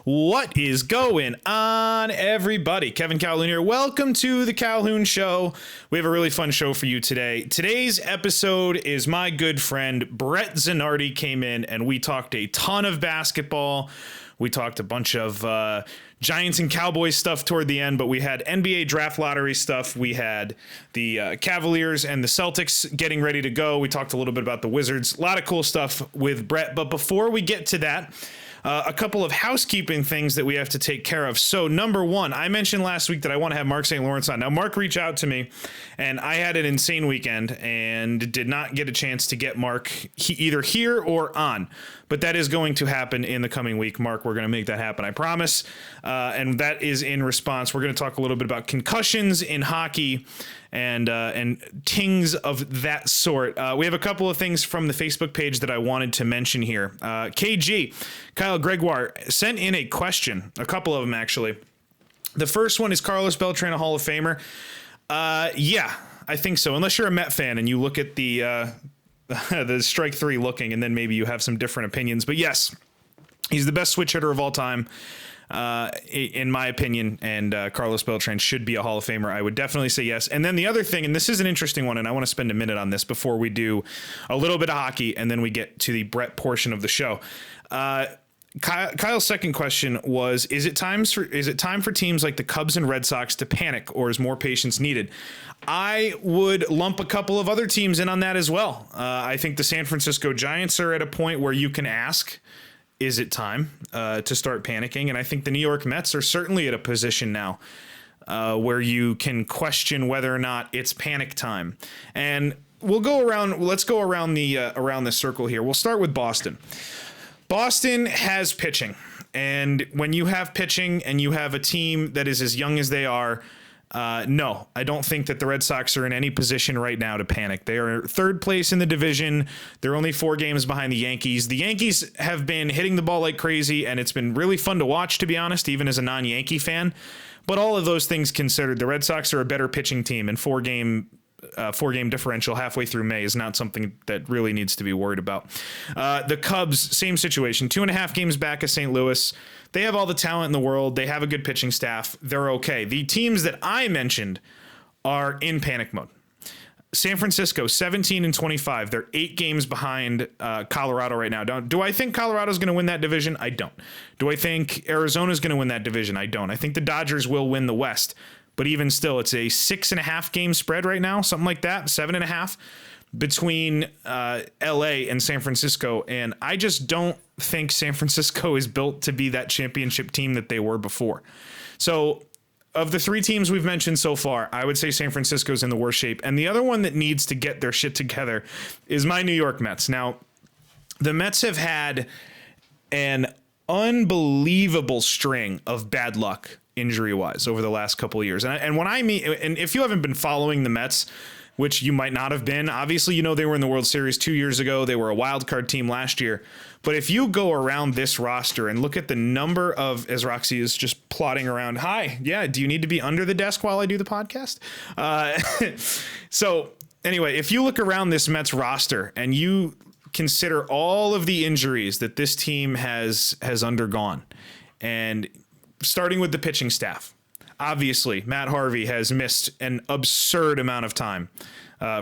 What is going on, everybody? Kevin Calhoun here. Welcome to the Calhoun Show. We have a really fun show for you today. Today's episode is my good friend Brett Zanardi came in and we talked a ton of basketball. We talked a bunch of Giants and Cowboys stuff toward the end, but we had NBA draft lottery stuff. We had the Cavaliers and the Celtics getting ready to go. We talked a little bit about the Wizards. A lot of cool stuff with Brett. But before we get to that, a couple of housekeeping things that we have to take care of. So number one, I mentioned last week that I want to have Mark St. Lawrence on. Now, Mark reached out to me, and I had an insane weekend and did not get a chance to get Mark either here or on. But that is going to happen in the coming week. Mark, we're going to make that happen, I promise. And that is in response. We're going to talk a little bit about concussions in hockey and things of that sort. We have a couple of things from the Facebook page that I wanted to mention here. KG, Kyle Gregoire, sent in a question, a couple of them actually. The first one, is Carlos Beltran a Hall of Famer? Yeah, I think so. Unless you're a Met fan and you look at the strike three looking, and then maybe you have some different opinions. But yes, he's the best switch hitter of all time, in my opinion, and Carlos Beltran should be a Hall of Famer. I would definitely say yes. And then the other thing, and this is an interesting one, and I want to spend a minute on this before we do a little bit of hockey, and then we get to the Brett portion of the show. Kyle's second question was, is it time for teams like the Cubs and Red Sox to panic, or is more patience needed? I would lump a couple of other teams in on that as well. I think the San Francisco Giants are at a point where you can ask, is it time to start panicking? And I think the New York Mets are certainly at a position now where you can question whether or not it's panic time. And we'll go around. Let's go around the circle here. We'll start with Boston. Boston has pitching, and when you have pitching and you have a team that is as young as they are, no, I don't think that the Red Sox are in any position right now to panic. They are third place in the division. They're only 4 games behind the Yankees. The Yankees have been hitting the ball like crazy, and it's been really fun to watch, to be honest, even as a non-Yankee fan. But all of those things considered, the Red Sox are a better pitching team, and four-game differential halfway through May is not something that really needs to be worried about. The Cubs, same situation, 2.5 games back of St. Louis. They have all the talent in the world. They have a good pitching staff. They're okay. The teams that I mentioned are in panic mode. San Francisco, 17-25. They're 8 games behind Colorado right now. Do I think Colorado's going to win that division? I don't. Do I think Arizona's going to win that division? I don't. I think the Dodgers will win the West. But even still, it's a 6.5 game spread right now, something like that, 7.5 between LA and San Francisco. And I just don't think San Francisco is built to be that championship team that they were before. So of the 3 teams we've mentioned so far, I would say San Francisco's in the worst shape. And the other one that needs to get their shit together is my New York Mets. Now, the Mets have had an unbelievable string of bad luck injury-wise over the last couple of years. And when I mean, and if you haven't been following the Mets, which you might not have been, obviously, you know, they were in the World Series 2 years ago. They were a wild card team last year. But if you go around this roster and look at the number of, as Roxy is just plodding around, hi, yeah, do you need to be under the desk while I do the podcast? So anyway, if you look around this Mets roster and you consider all of the injuries that this team has undergone, and starting with the pitching staff, obviously, Matt Harvey has missed an absurd amount of time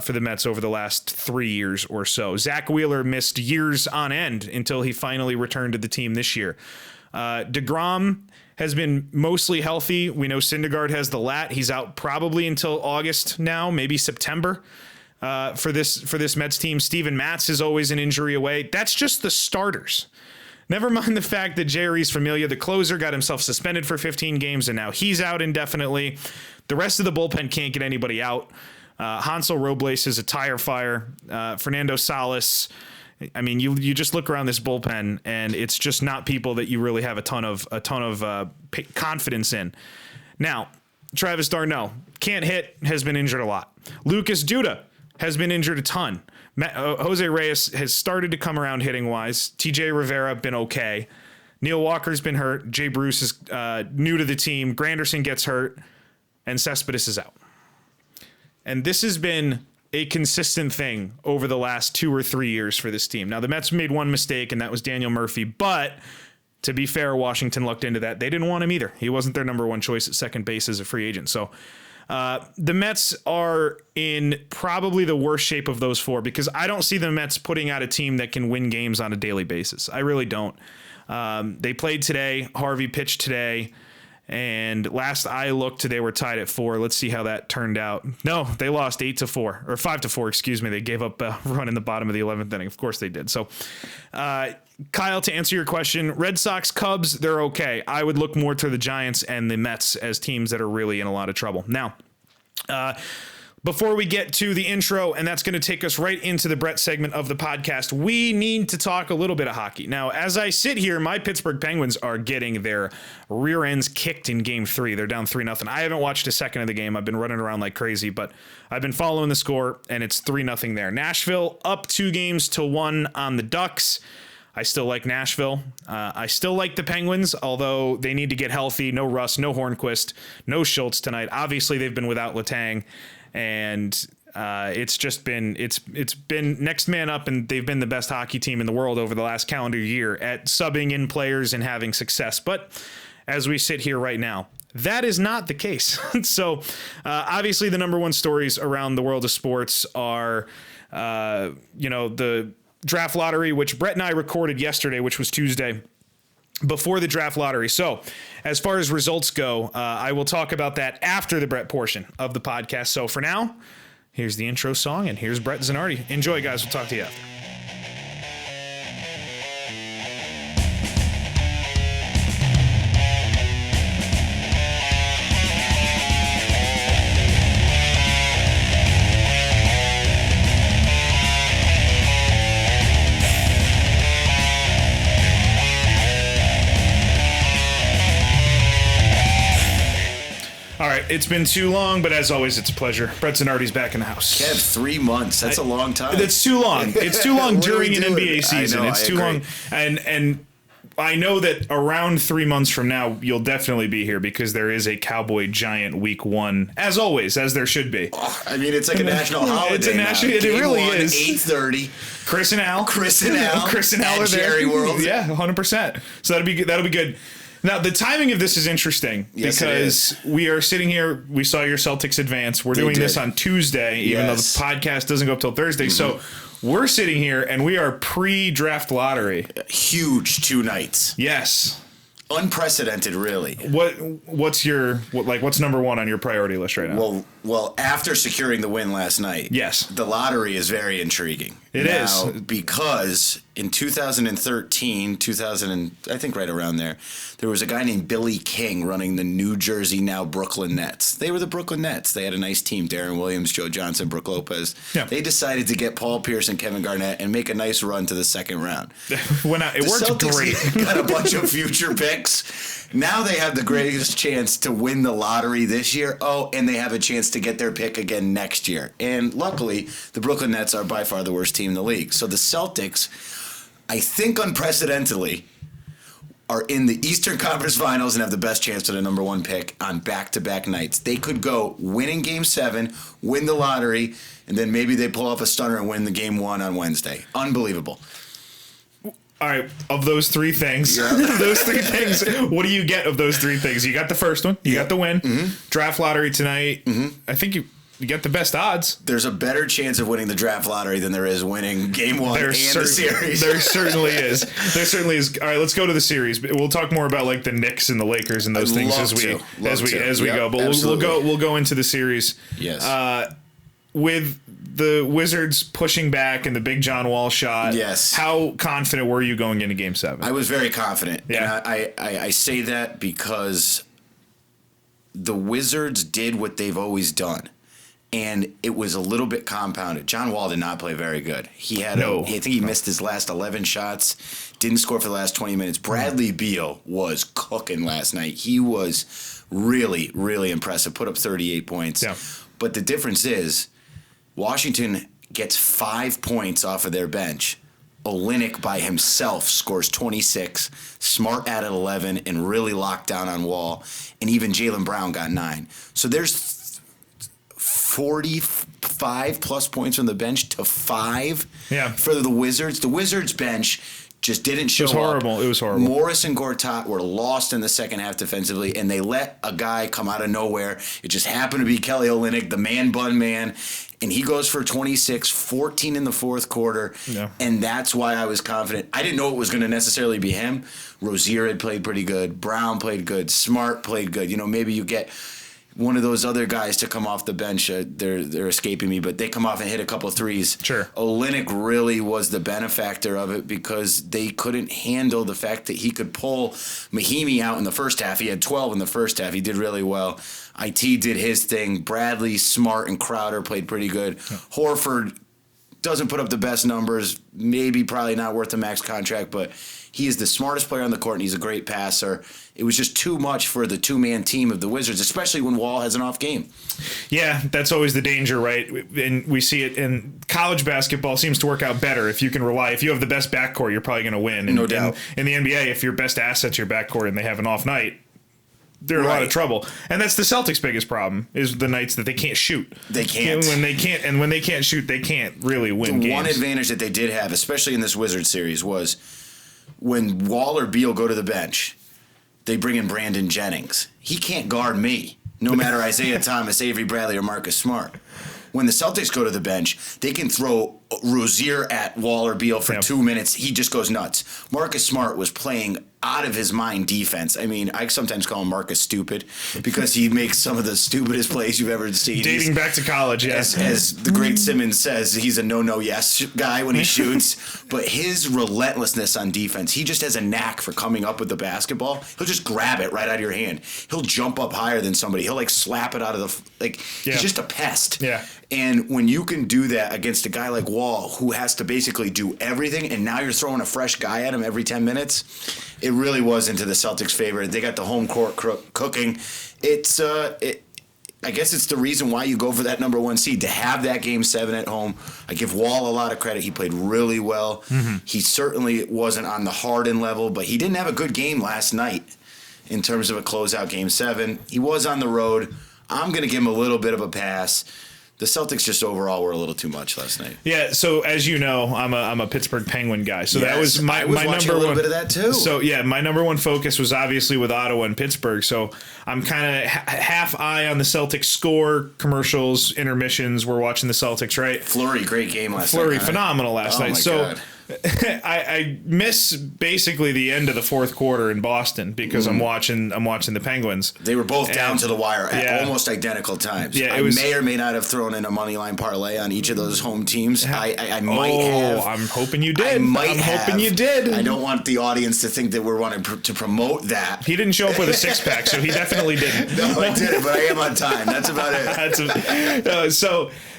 for the Mets over the last 3 years or so. Zach Wheeler missed years on end until he finally returned to the team this year. DeGrom has been mostly healthy. We know Syndergaard has the lat. He's out probably until August now, maybe September. For this Mets team. Steven Matz is always an injury away. That's just the starters. Never mind the fact that Jerry's Familia, the closer, got himself suspended for 15 games, and now he's out indefinitely. The rest of the bullpen can't get anybody out. Hansel Robles is a tire fire. Fernando Salas. I mean, you just look around this bullpen, and it's just not people that you really have a ton of confidence in. Now, Travis d'Arnaud can't hit, has been injured a lot. Lucas Duda has been injured a ton. Jose Reyes has started to come around hitting wise. TJ Rivera been okay. Neil Walker's been hurt. Jay Bruce is new to the team. Granderson gets hurt, and Cespedes is out. And this has been a consistent thing over the last 2 or 3 years for this team. Now, the Mets made one mistake, and that was Daniel Murphy, but to be fair, Washington looked into that. They didn't want him either. He wasn't their number one choice at second base as a free agent. So the Mets are in probably the worst shape of those four because I don't see the Mets putting out a team that can win games on a daily basis. I really don't. They played today. Harvey pitched today. And last I looked, they were tied at 4. Let's see how that turned out. No, they lost 8-4 or 5-4. Excuse me. They gave up a run in the bottom of the 11th inning. Of course they did. So, Kyle, to answer your question, Red Sox, Cubs, they're okay. I would look more to the Giants and the Mets as teams that are really in a lot of trouble. Now, before we get to the intro, and that's going to take us right into the Brett segment of the podcast, we need to talk a little bit of hockey. Now, as I sit here, my Pittsburgh Penguins are getting their rear ends kicked in Game 3. They're down 3-0. I haven't watched a second of the game. I've been running around like crazy, but I've been following the score, and it's 3-0 there. Nashville up 2-1 on the Ducks. I still like Nashville. I still like the Penguins, although they need to get healthy. No Russ, no Hornquist, no Schultz tonight. Obviously, they've been without Letang. And it's been next man up, and they've been the best hockey team in the world over the last calendar year at subbing in players and having success. But as we sit here right now, that is not the case. So obviously the number one stories around the world of sports are, the draft lottery, which Brett and I recorded yesterday, which was Tuesday, before the draft lottery. So as far as results go, I will talk about that after the Brett portion of the podcast. So for now, here's the intro song, and here's Brett Zanardi. Enjoy, guys. We'll talk to you after. All right, it's been too long, but as always, it's a pleasure. Brett Zanardi's back in the house. Kev, 3 months. That's a long time. That's too long. It's too long during an NBA season. It's too long. And I know that around 3 months from now, you'll definitely be here because there is a Cowboy Giant week 1, as always, as there should be. Oh, I mean, it's like a national holiday. It's a national. It really is. 8:30. Chris and Al are there. Jerry World. Yeah, 100%. So that'll be good. Now, the timing of this is interesting because we are sitting here. We saw your Celtics advance. We're doing this on Tuesday, even though the podcast doesn't go up till Thursday. Mm-hmm. So we're sitting here and we are pre-draft lottery. Huge 2 nights. Yes. Unprecedented, really. What's number one on your priority list right now? Well, after securing the win last night, yes, the lottery is very intriguing. It is because in 2013, I think right around there was a guy named Billy King running the New Jersey, now Brooklyn Nets. They were the Brooklyn Nets. They had a nice team: Darren Williams, Joe Johnson, Brook Lopez. Yeah. They decided to get Paul Pierce and Kevin Garnett and make a nice run to the second round. It worked Celtics great. Got a bunch of future picks. Now they have the greatest chance to win the lottery this year. Oh, and they have a chance to get their pick again next year. And luckily, the Brooklyn Nets are by far the worst team in the league. So the Celtics, I think unprecedentedly, are in the Eastern Conference Finals and have the best chance to the number 1 pick on back-to-back nights. They could go win in Game 7, win the lottery, and then maybe they pull off a stunner and win the Game 1 on Wednesday. Unbelievable. All right, of those 3 things, what do you get of those 3 things? You got the first one, you got the win, draft lottery tonight. I think you get the best odds. There's a better chance of winning the draft lottery than there is winning Game 1 and the series. There certainly is. There certainly is. All right, let's go to the series. We'll talk more about like the Knicks and the Lakers and those things as we go. But we'll go into the series. Yes. With the Wizards pushing back and the big John Wall shot. Yes. How confident were you going into Game 7? I was very confident. Yeah. And I say that because the Wizards did what they've always done. And it was a little bit compounded. John Wall did not play very good. I think he missed his last 11 shots, didn't score for the last 20 minutes. Bradley Beal was cooking last night. He was really, really impressive. Put up 38 points. Yeah. But the difference is Washington gets 5 points off of their bench. Olynyk by himself scores 26. Smart added 11 and really locked down on Wall. And even Jaylen Brown got 9. So there's 45 plus points from the bench to 5 for the Wizards. The Wizards bench just didn't show up. It was horrible. Morris and Gortat were lost in the second half defensively, and they let a guy come out of nowhere. It just happened to be Kelly Olynyk, the man-bun man, and he goes for 26, 14 in the fourth quarter, and that's why I was confident. I didn't know it was going to necessarily be him. Rozier had played pretty good. Brown played good. Smart played good. Maybe you get one of those other guys to come off the bench. They're escaping me, but they come off and hit a couple of threes. Sure. Olynyk really was the benefactor of it because they couldn't handle the fact that he could pull Mahimi out in the first half. He had 12 in the first half. He did really well. IT did his thing. Bradley, Smart, and Crowder played pretty good. Yeah. Horford doesn't put up the best numbers. Probably not worth a max contract, but he is the smartest player on the court, and he's a great passer. It was just too much for the two-man team of the Wizards, especially when Wall has an off game. Yeah, that's always the danger, right? And we see it in college basketball. Seems to work out better if you can rely. If you have the best backcourt, you're probably going to win. And, no doubt. In the NBA, if your best asset's your backcourt and they have an off night, they're in a lot of trouble. And that's the Celtics' biggest problem, is the nights that they can't shoot. They can't. And when they can't shoot, they can't really win games. One advantage that they did have, especially in this Wizards series, was when Wall or Beal go to the bench, they bring in Brandon Jennings. He can't guard me, no matter Isaiah Thomas, Avery Bradley, or Marcus Smart. When the Celtics go to the bench, they can throw Rozier at Wall or Beal for 2 minutes. He just goes nuts. Marcus Smart was playing out of his mind defense. I sometimes call him Marcus Stupid because he makes some of the stupidest plays you've ever seen. Dating back to college, yes. As the great Simmons says, he's a no-yes guy when he shoots. But his relentlessness on defense, he just has a knack for coming up with the basketball. He'll just grab it right out of your hand. He'll jump up higher than somebody. He'll slap it out of the he's just a pest. Yeah. And when you can do that against a guy like Wall, who has to basically do everything, and now you're throwing a fresh guy at him every 10 minutes, it really was into the Celtics' favor. They got the home court cooking. I guess it's the reason why you go for that number one seed, to have that Game 7 at home. I give Wall a lot of credit. He played really well. Mm-hmm. He certainly wasn't on the Harden level, but he didn't have a good game last night in terms of a closeout Game 7. He was on the road. I'm going to give him a little bit of a pass. The Celtics just overall were a little too much last night. Yeah, so as you know, I'm a Pittsburgh Penguin guy. So that was my number one. A little bit of that too. So yeah, my number one focus was obviously with Ottawa and Pittsburgh. So I'm kind of half eye on the Celtics score, commercials, intermissions. We're watching the Celtics, right? Fleury, great game last night. Fleury, phenomenal last night. God. I miss basically the end of the fourth quarter in Boston because I'm watching the Penguins. They were both down to the wire at almost identical times. Yeah, I may or may not have thrown in a money line parlay on each of those home teams. I might have. I'm hoping you did. Hoping you did. I don't want the audience to think that we're wanting to promote that. He didn't show up with a six pack, so he definitely didn't. No, I didn't, but I am on time. That's about it.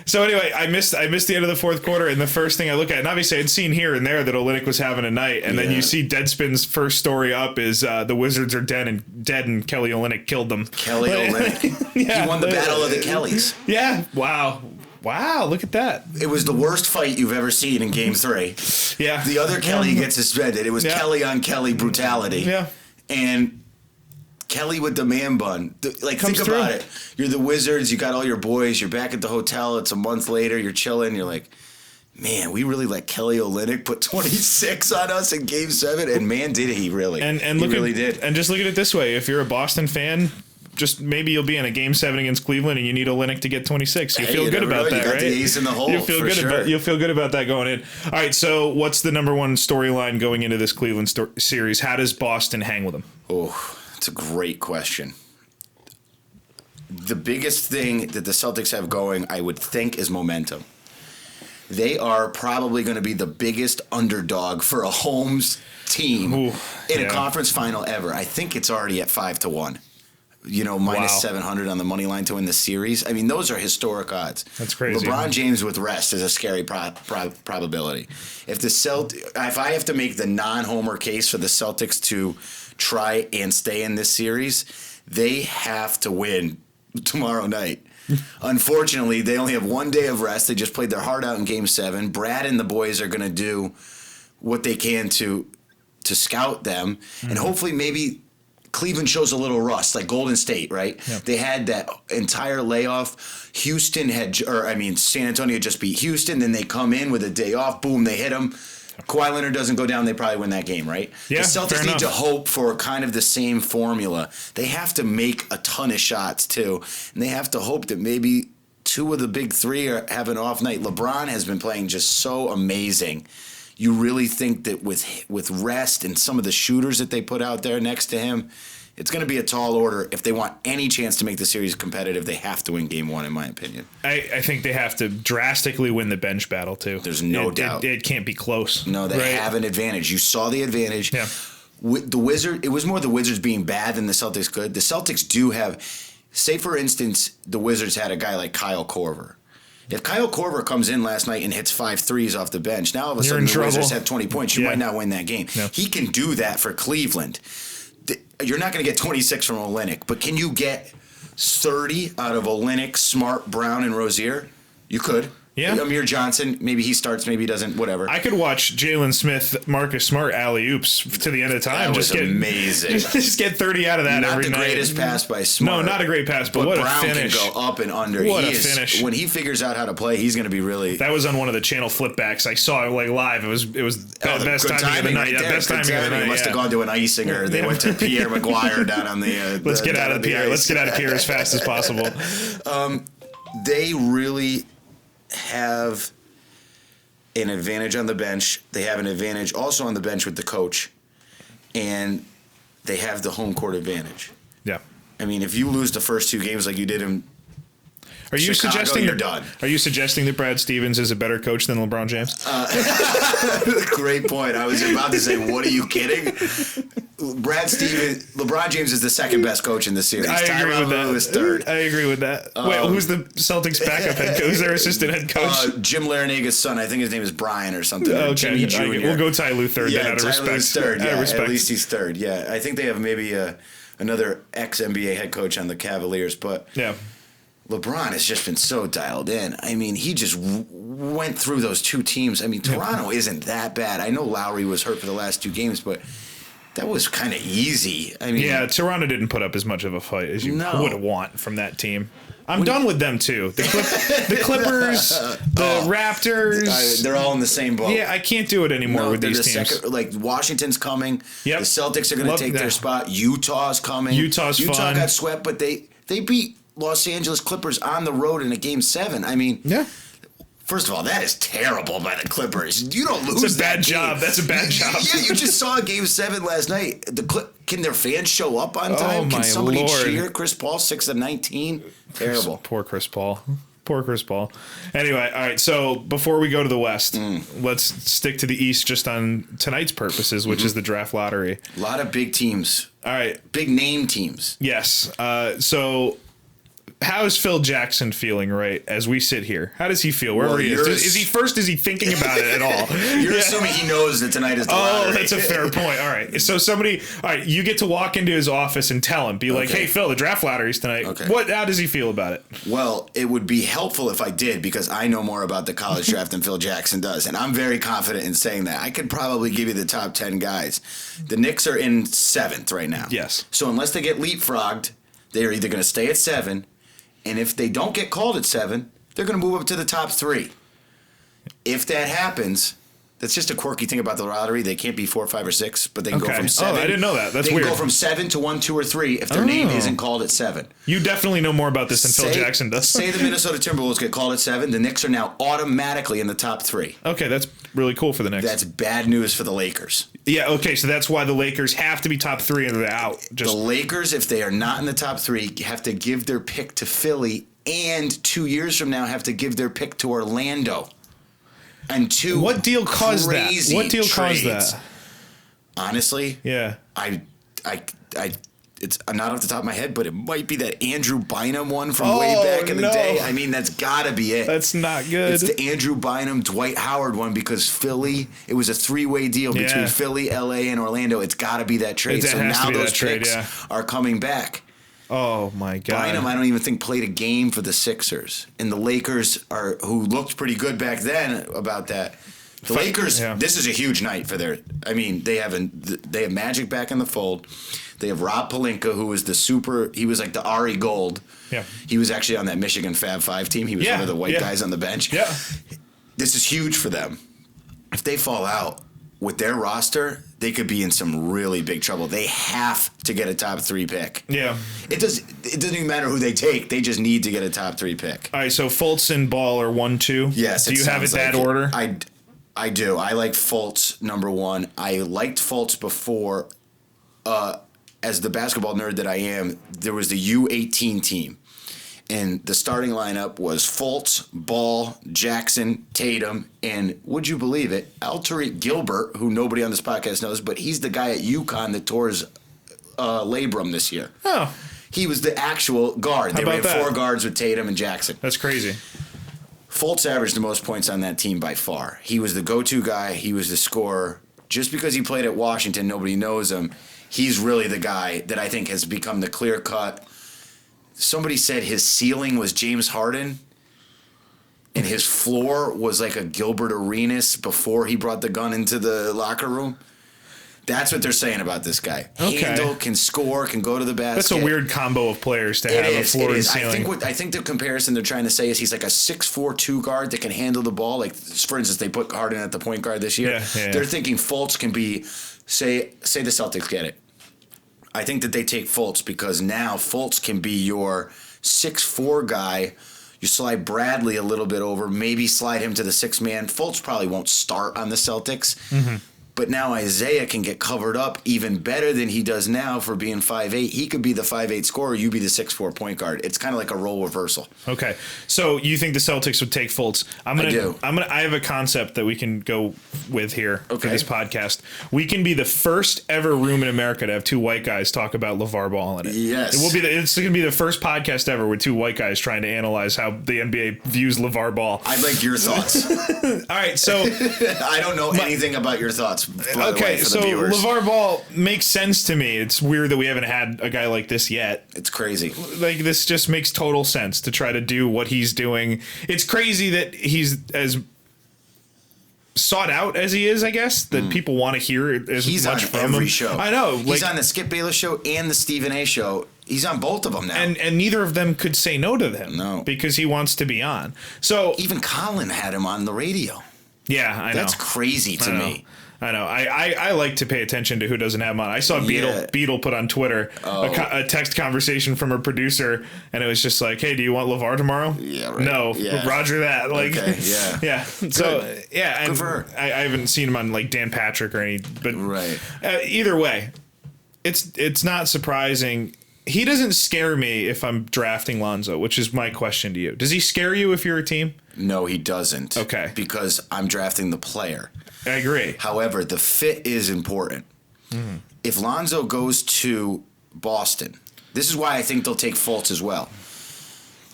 So anyway, I missed the end of the fourth quarter, and the first thing I look at, and obviously I'd seen here and there that Olynyk was having a night, and then you see Deadspin's first story up is the Wizards are dead and Kelly Olynyk killed them. Kelly Olynyk. He won the battle of the Kellys. Yeah. Wow, look at that. It was the worst fight you've ever seen in Game 3. Yeah. The other Kelly gets suspended. It was Kelly on Kelly brutality. Yeah. And Kelly with the man bun. Think through. About it. You're the Wizards. You got all your boys. You're back at the hotel. It's a month later. You're chilling. You're like, man, we really let Kelly Olynyk put 26 on us in Game 7. And man, did he really. And he really did. And just look at it this way. If you're a Boston fan, just maybe you'll be in a Game 7 against Cleveland and you need Olynyk to get 26. You feel good about that, you got right? The ace in the hole, you'll feel good about that going in. All right, so what's the number one storyline going into this Cleveland series? How does Boston hang with them? Oh, that's a great question. The biggest thing that the Celtics have going, I would think, is momentum. They are probably going to be the biggest underdog for a home team in a conference final ever. I think it's already at 5-1. Minus 700 on the money line to win the series. I mean, those are historic odds. That's crazy. LeBron James with rest is a scary probability. If I have to make the non-homer case for the Celtics to try and stay in this series, they have to win tomorrow night. Unfortunately, they only have 1 day of rest. They just played their heart out in Game 7. Brad and the boys are going to do what they can to scout them, and hopefully maybe Cleveland shows a little rust, like Golden State, right? Yep. They had that entire layoff. San Antonio just beat Houston. Then they come in with a day off. Boom, they hit them. Kawhi Leonard doesn't go down, they probably win that game, right? Yeah, the Celtics need to hope for kind of the same formula. They have to make a ton of shots, too. And they have to hope that maybe two of the big three have an off night. LeBron has been playing just so amazing. You really think that with rest and some of the shooters that they put out there next to him, it's going to be a tall order. If they want any chance to make the series competitive, they have to win game one, in my opinion. I think they have to drastically win the bench battle, too. There's no doubt. It can't be close. No, they have an advantage. You saw the advantage. Yeah. With the Wizards, it was more the Wizards being bad than the Celtics good. The Celtics do have, say for instance, the Wizards had a guy like Kyle Korver. If Kyle Korver comes in last night and hits 5 threes off the bench, now all of a sudden the Wizards have 20 points. You might not win that game. No. He can do that for Cleveland. You're not going to get 26 from Olynyk, but can you get 30 out of Olynyk, Smart, Brown, and Rozier? You could. Yeah. Amir Johnson, maybe he starts, maybe he doesn't, whatever. I could watch Jalen Smith, Marcus Smart alley-oops to the end of time. That was amazing. Just get 30 out of that every night. Not the greatest pass by Smart. No, not a great pass, but what Brown a finish. Can go up and under. What a finish. When he figures out how to play, he's going to be really... That was on one of the channel flipbacks. I saw it live. It was best timing of the night. Yeah, best timing of the night. They must have gone to an icing, or they went to Pierre McGuire down on the... Let's get out of Pierre. Let's get out of Pierre as fast as possible. They really have an advantage on the bench. They have an advantage also on the bench with the coach, and they have the home court advantage. Yeah. I mean, if you lose the first 2 games like you did in Chicago, you're done. Are you suggesting that Brad Stevens is a better coach than LeBron James? Great point. I was about to say, what are you kidding? LeBron James is the second best coach in the series. I agree with that. Was third. I agree with that. Wait, who's the Celtics backup head coach? Who's their assistant head coach? Jim Laranaga's son. I think his name is Brian or something. Okay. Jimmy Jr. We'll go Ty Lue third. Yeah, then, out of respect. Lue's third. Yeah, respect. at least he's third. Yeah, I think they have maybe another ex-NBA head coach on the Cavaliers, but yeah. LeBron has just been so dialed in. I mean, he just went through those 2 teams. I mean, Toronto isn't that bad. I know Lowry was hurt for the last 2 games, but that was kind of easy. I mean, yeah, Toronto didn't put up as much of a fight as you would want from that team. I'm done with them too. The Clippers, the Raptors. They're all in the same boat. Yeah, I can't do it anymore with these teams. Like Washington's coming. Yep. The Celtics are going to take their spot. Utah's coming. Utah fun. Got swept, but they beat Los Angeles Clippers on the road in a Game 7. I mean, yeah. First of all, that is terrible by the Clippers. You don't lose. It's a bad job. That's a bad job. Yeah, you just saw Game 7 last night. Can their fans show up on time? Can somebody cheer? Chris Paul, 6 of 19. Terrible. Poor Chris Paul. Poor Chris Paul. Anyway, all right. So before we go to the West, let's stick to the East just on tonight's purposes, which is the draft lottery. A lot of big teams. All right. Big name teams. Yes. So how is Phil Jackson feeling right as we sit here? How does he feel? Wherever he is. Is he first? Is he thinking about it at all? You're assuming he knows that tonight is the lottery. Oh, that's a fair point. All right. So you get to walk into his office and tell him, be like, hey, Phil, the draft lottery's tonight. Okay. How does he feel about it? Well, it would be helpful if I did, because I know more about the college draft than Phil Jackson does. And I'm very confident in saying that. I could probably give you the top 10 guys. The Knicks are in 7th right now. Yes. So unless they get leapfrogged, they're either going to stay at 7, and if they don't get called at 7, they're going to move up to the top 3. If that happens, that's just a quirky thing about the lottery. They can't be 4, 5, or 6, but they can go from 7. Oh, I didn't know that. That's weird. They weird. can go from 7 to 1, 2, or 3 if their name isn't called at 7. You definitely know more about this than Phil Jackson does. Say the Minnesota Timberwolves get called at 7, the Knicks are now automatically in the top 3. Okay, that's really cool for the Knicks. That's bad news for the Lakers. Yeah, okay, so that's why the Lakers have to be top 3 and they're out. The Lakers, if they are not in the top 3, have to give their pick to Philly, and 2 years from now have to give their pick to Orlando. And what deal caused that? What deal caused that? Honestly, yeah, it's not off the top of my head, but it might be that Andrew Bynum one from way back in the day. I mean, that's got to be it. That's not good. It's the Andrew Bynum, Dwight Howard one, because Philly, it was a 3-way deal between Philly, LA, and Orlando. It's got to be that trade. So now those picks are coming back. Oh, my God. Bynum, I don't even think played a game for the Sixers. And the Lakers, who looked pretty good back then about that. The Lakers, this is a huge night for their. I mean, they have Magic back in the fold. They have Rob Pelinka, who was he was like the Ari Gold. Yeah. He was actually on that Michigan Fab 5 team. He was one of the white guys on the bench. Yeah. This is huge for them. If they fall out, with their roster, they could be in some really big trouble. They have to get a top 3 pick. Yeah. It doesn't even matter who they take. They just need to get a top 3 pick. All right, so Fultz and Ball are 1-2. Yes. Do you have it that order? I do. I like Fultz number 1. I liked Fultz before. As the basketball nerd that I am, there was the U18 team. And the starting lineup was Fultz, Ball, Jackson, Tatum, and would you believe it, Tariq Gilbert, who nobody on this podcast knows, but he's the guy at UConn that tore his labrum this year. Oh. He was the actual guard. They had 4 guards with Tatum and Jackson. That's crazy. Fultz averaged the most points on that team by far. He was the go-to guy. He was the scorer. Just because he played at Washington, nobody knows him. He's really the guy that I think has become the clear-cut. Somebody said his ceiling was James Harden, and his floor was like a Gilbert Arenas before he brought the gun into the locker room. That's what they're saying about this guy. Okay. Handle, can score, can go to the basket. That's a weird combo of players to have a floor and ceiling. I think the comparison they're trying to say is he's like a 6'4" 2 guard that can handle the ball. Like, for instance, they put Harden at the point guard this year. They're thinking Fultz can be, say the Celtics get it. I think that they take Fultz because now Fultz can be your 6'4" guy. You slide Bradley a little bit over, maybe slide him to the 6-man. Fultz probably won't start on the Celtics. Mm-hmm. But now Isaiah can get covered up even better than he does now for being 5'8". He could be the 5'8" scorer. You be the 6'4" point guard. It's kind of like a role reversal. Okay, so you think the Celtics would take Fultz? I do. I have a concept that we can go with here for this podcast. We can be the first ever room in America to have 2 white guys talk about LeVar Ball in it. Yes, it's going to be the first podcast ever with 2 white guys trying to analyze how the NBA views LeVar Ball. I'd like your thoughts. All right, so I don't know anything about your thoughts. Okay, so LeVar Ball makes sense to me. It's weird that we haven't had a guy like this yet. It's crazy. Like, this just makes total sense to try to do what he's doing. It's crazy that he's as sought out as he is, I guess, that people want to hear as he's much on from every him. show. I know. He's on the Skip Bayless show and the Stephen A. show. He's on both of them now. And neither of them could say no to him. No. Because he wants to be on. So even Colin had him on the radio. Yeah, I know. That's crazy to me. I know. I like to pay attention to who doesn't have him on. I saw Beetle put on Twitter a text conversation from a producer, and it was just like, "Hey, do you want LeVar tomorrow?" Yeah, right. No, yeah. Roger that. Like, okay, yeah, yeah. So yeah, and good for her. I haven't seen him on like Dan Patrick or any, but right. Either way, it's not surprising. He doesn't scare me if I'm drafting Lonzo, which is my question to you. Does he scare you if you're a team? No, he doesn't. Okay, because I'm drafting the player. I agree. However, the fit is important. Mm-hmm. If Lonzo goes to Boston, this is why I think they'll take Fultz as well.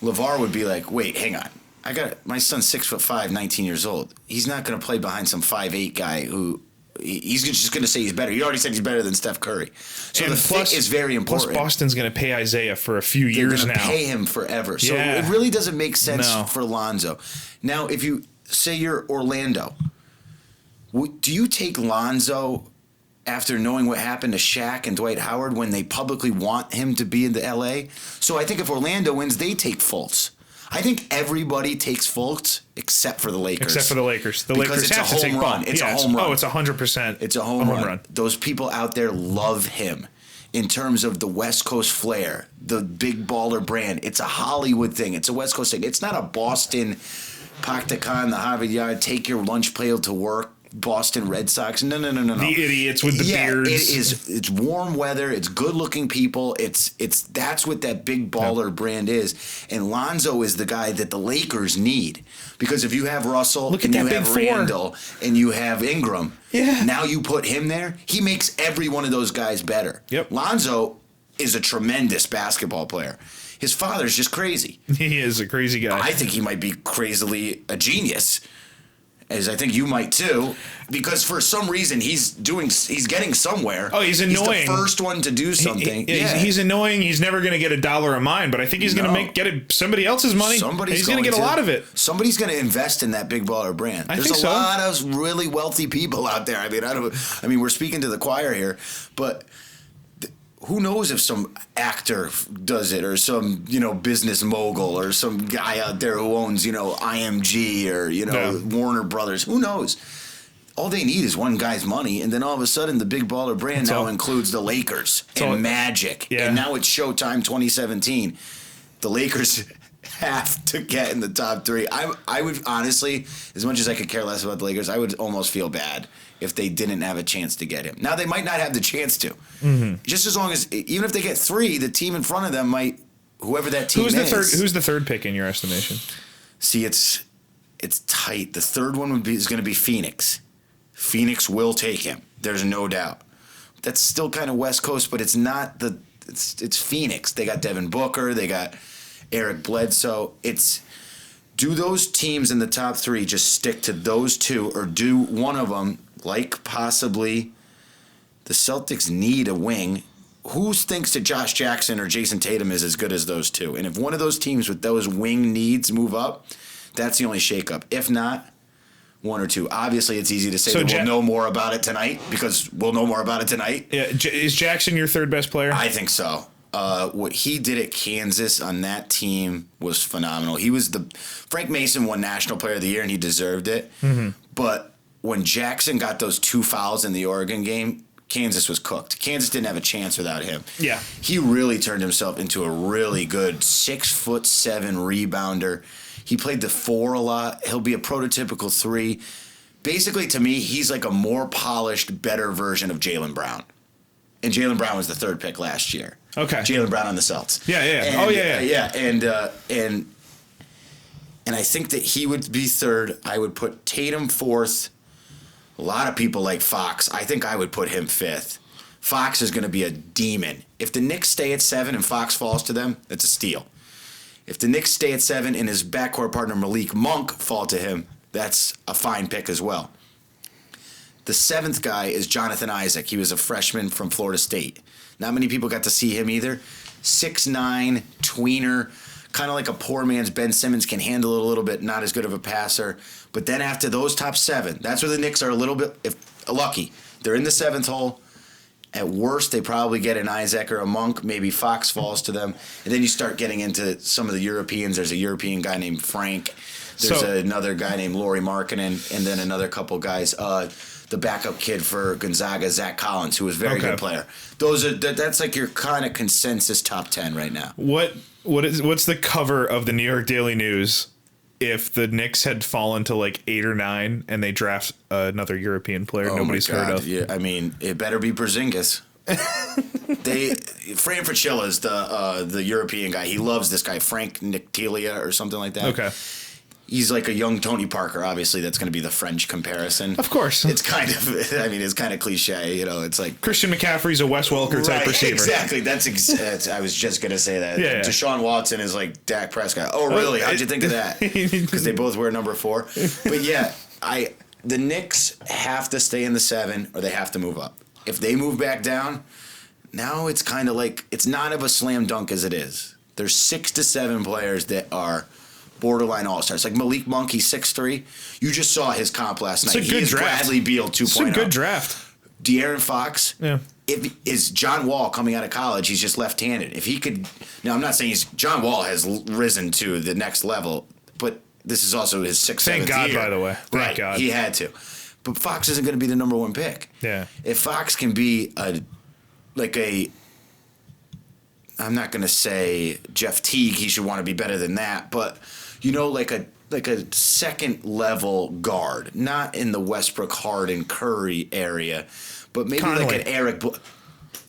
LeVar would be like, wait, hang on. My son's 6'5", 19 years old. He's not going to play behind some 5'8" guy who he's just going to say he's better. He already said he's better than Steph Curry. So and the fit is very important. Plus, Boston's going to pay Isaiah for a few years now. They're going to pay him forever. So it really doesn't make sense for Lonzo. Now, if you say you're Orlando, do you take Lonzo after knowing what happened to Shaq and Dwight Howard when they publicly want him to be in the L.A.? So I think if Orlando wins, they take Fultz. I think everybody takes Fultz except for the Lakers. Except for the Lakers. The Lakers have to take Ball. It's a home run. Oh, it's 100%. It's a home run. Those people out there love him in terms of the West Coast flair, the big baller brand. It's a Hollywood thing. It's a West Coast thing. It's not a Boston, Parc de Con, the Harvard Yard, take your lunch pail to work. Boston Red Sox. No. The idiots with the beards. It is. It's warm weather. It's good-looking people. It's that's what that big baller brand is. And Lonzo is the guy that the Lakers need because if you have Russell and you have Randall and you have Ingram, now you put him there. He makes every one of those guys better. Yep. Lonzo is a tremendous basketball player. His father's just crazy. He is a crazy guy. I think he might be crazily a genius. As I think you might too, because for some reason he's getting somewhere. Oh, he's annoying. He's the first one to do something. He's annoying. He's never going to get $1 of mine, but I think he's going to get somebody elle's money. He's going to get a lot of it. Somebody's going to invest in that big baller brand. There's a lot of really wealthy people out there. I mean, we're speaking to the choir here, but who knows if some actor does it or some, business mogul or some guy out there who owns, IMG or, Warner Brothers. Who knows? all they need is one guy's money, and then all of a sudden the big baller brand now includes the Lakers and Magic, and now it's Showtime 2017. The Lakers have to get in the top 3. I would honestly, as much as I could care less about the Lakers, I would almost feel bad if they didn't have a chance to get him. Now, they might not have the chance to. Just as long as, even if they get 3, the team in front of them might, whoever that team is. Who's the third pick in your estimation? See, it's tight. The third one is going to be Phoenix. Phoenix will take him. There's no doubt. That's still kind of West Coast, but it's not it's Phoenix. They got Devin Booker. They got Eric Bledsoe. Do those teams in the top 3 just stick to those 2, or do one of them, like possibly the Celtics need a wing? Who thinks that Josh Jackson or Jason Tatum is as good as those 2? And if one of those teams with those wing needs move up, that's the only shakeup. If not, 1 or 2. Obviously, it's easy to say that we'll know more about it tonight, because we'll know more about it tonight. Yeah, is Jackson your third best player? I think so. What he did at Kansas on that team was phenomenal. Frank Mason won National Player of the Year, and he deserved it. But when Jackson got those 2 fouls in the Oregon game, Kansas was cooked. Kansas didn't have a chance without him. Yeah. He really turned himself into a really good 6'7" rebounder. He played the 4 a lot. He'll be a prototypical 3. Basically, to me, he's like a more polished, better version of Jaylen Brown. And Jaylen Brown was the 3rd pick last year. Okay. Jaylen Brown on the Celtics. Yeah. And I think that he would be 3rd. I would put Tatum 4th. A lot of people like Fox. I think I would put him 5th. Fox is going to be a demon. If the Knicks stay at 7 and Fox falls to them, that's a steal. If the Knicks stay at 7 and his backcourt partner Malik Monk fall to him, that's a fine pick as well. The 7th guy is Jonathan Isaac. He was a freshman from Florida State. Not many people got to see him either. 6'9", tweener, kind of like a poor man's Ben Simmons, can handle it a little bit, not as good of a passer. But then after those top 7, that's where the Knicks are a little bit lucky. They're in the 7th hole. At worst, they probably get an Isaac or a Monk. Maybe Fox falls to them. And then you start getting into some of the Europeans. There's a European guy named Frank. There's another guy named Lauri Markkanen, and then another couple guys. The backup kid for Gonzaga, Zach Collins, who was a very good player. That's like your kind of consensus top 10 right now. What's the cover of the New York Daily News if the Knicks had fallen to like 8 or 9 and they draft another European player nobody's heard of? Yeah, I mean, it better be Porzingis. Fran Fraschilla is the European guy. He loves this guy, Frank Nictelia or something like that. Okay. He's like a young Tony Parker. Obviously, that's going to be the French comparison. Of course. It's kind of, it's kind of cliche. You know, it's like Christian McCaffrey's a Wes Welker type receiver. Exactly. I was just going to say that. Yeah. Deshaun Watson is like Dak Prescott. Oh, really? How'd you think of that? Because they both wear number 4. But yeah, the Knicks have to stay in the 7 or they have to move up. If they move back down, now it's kind of like, it's not of a slam dunk as it is. There's 6 to 7 players that are borderline all-stars. Like Malik Monk, he's 6'3". You just saw his comp last night. It's a good draft. Bradley Beal 2.0. It's a good draft. De'Aaron Fox. Yeah. Is John Wall coming out of college? He's just left-handed. If he could, now I'm not saying John Wall has risen to the next level, but this is also his 6th, 7th year. Thank God, by the way. Thank God. He had to. But Fox isn't going to be the number 1 pick. Yeah. If Fox can be I'm not going to say Jeff Teague, he should want to be better than that, but like a second level guard, not in the Westbrook, Harden, Curry area, but maybe Conley. like an Eric.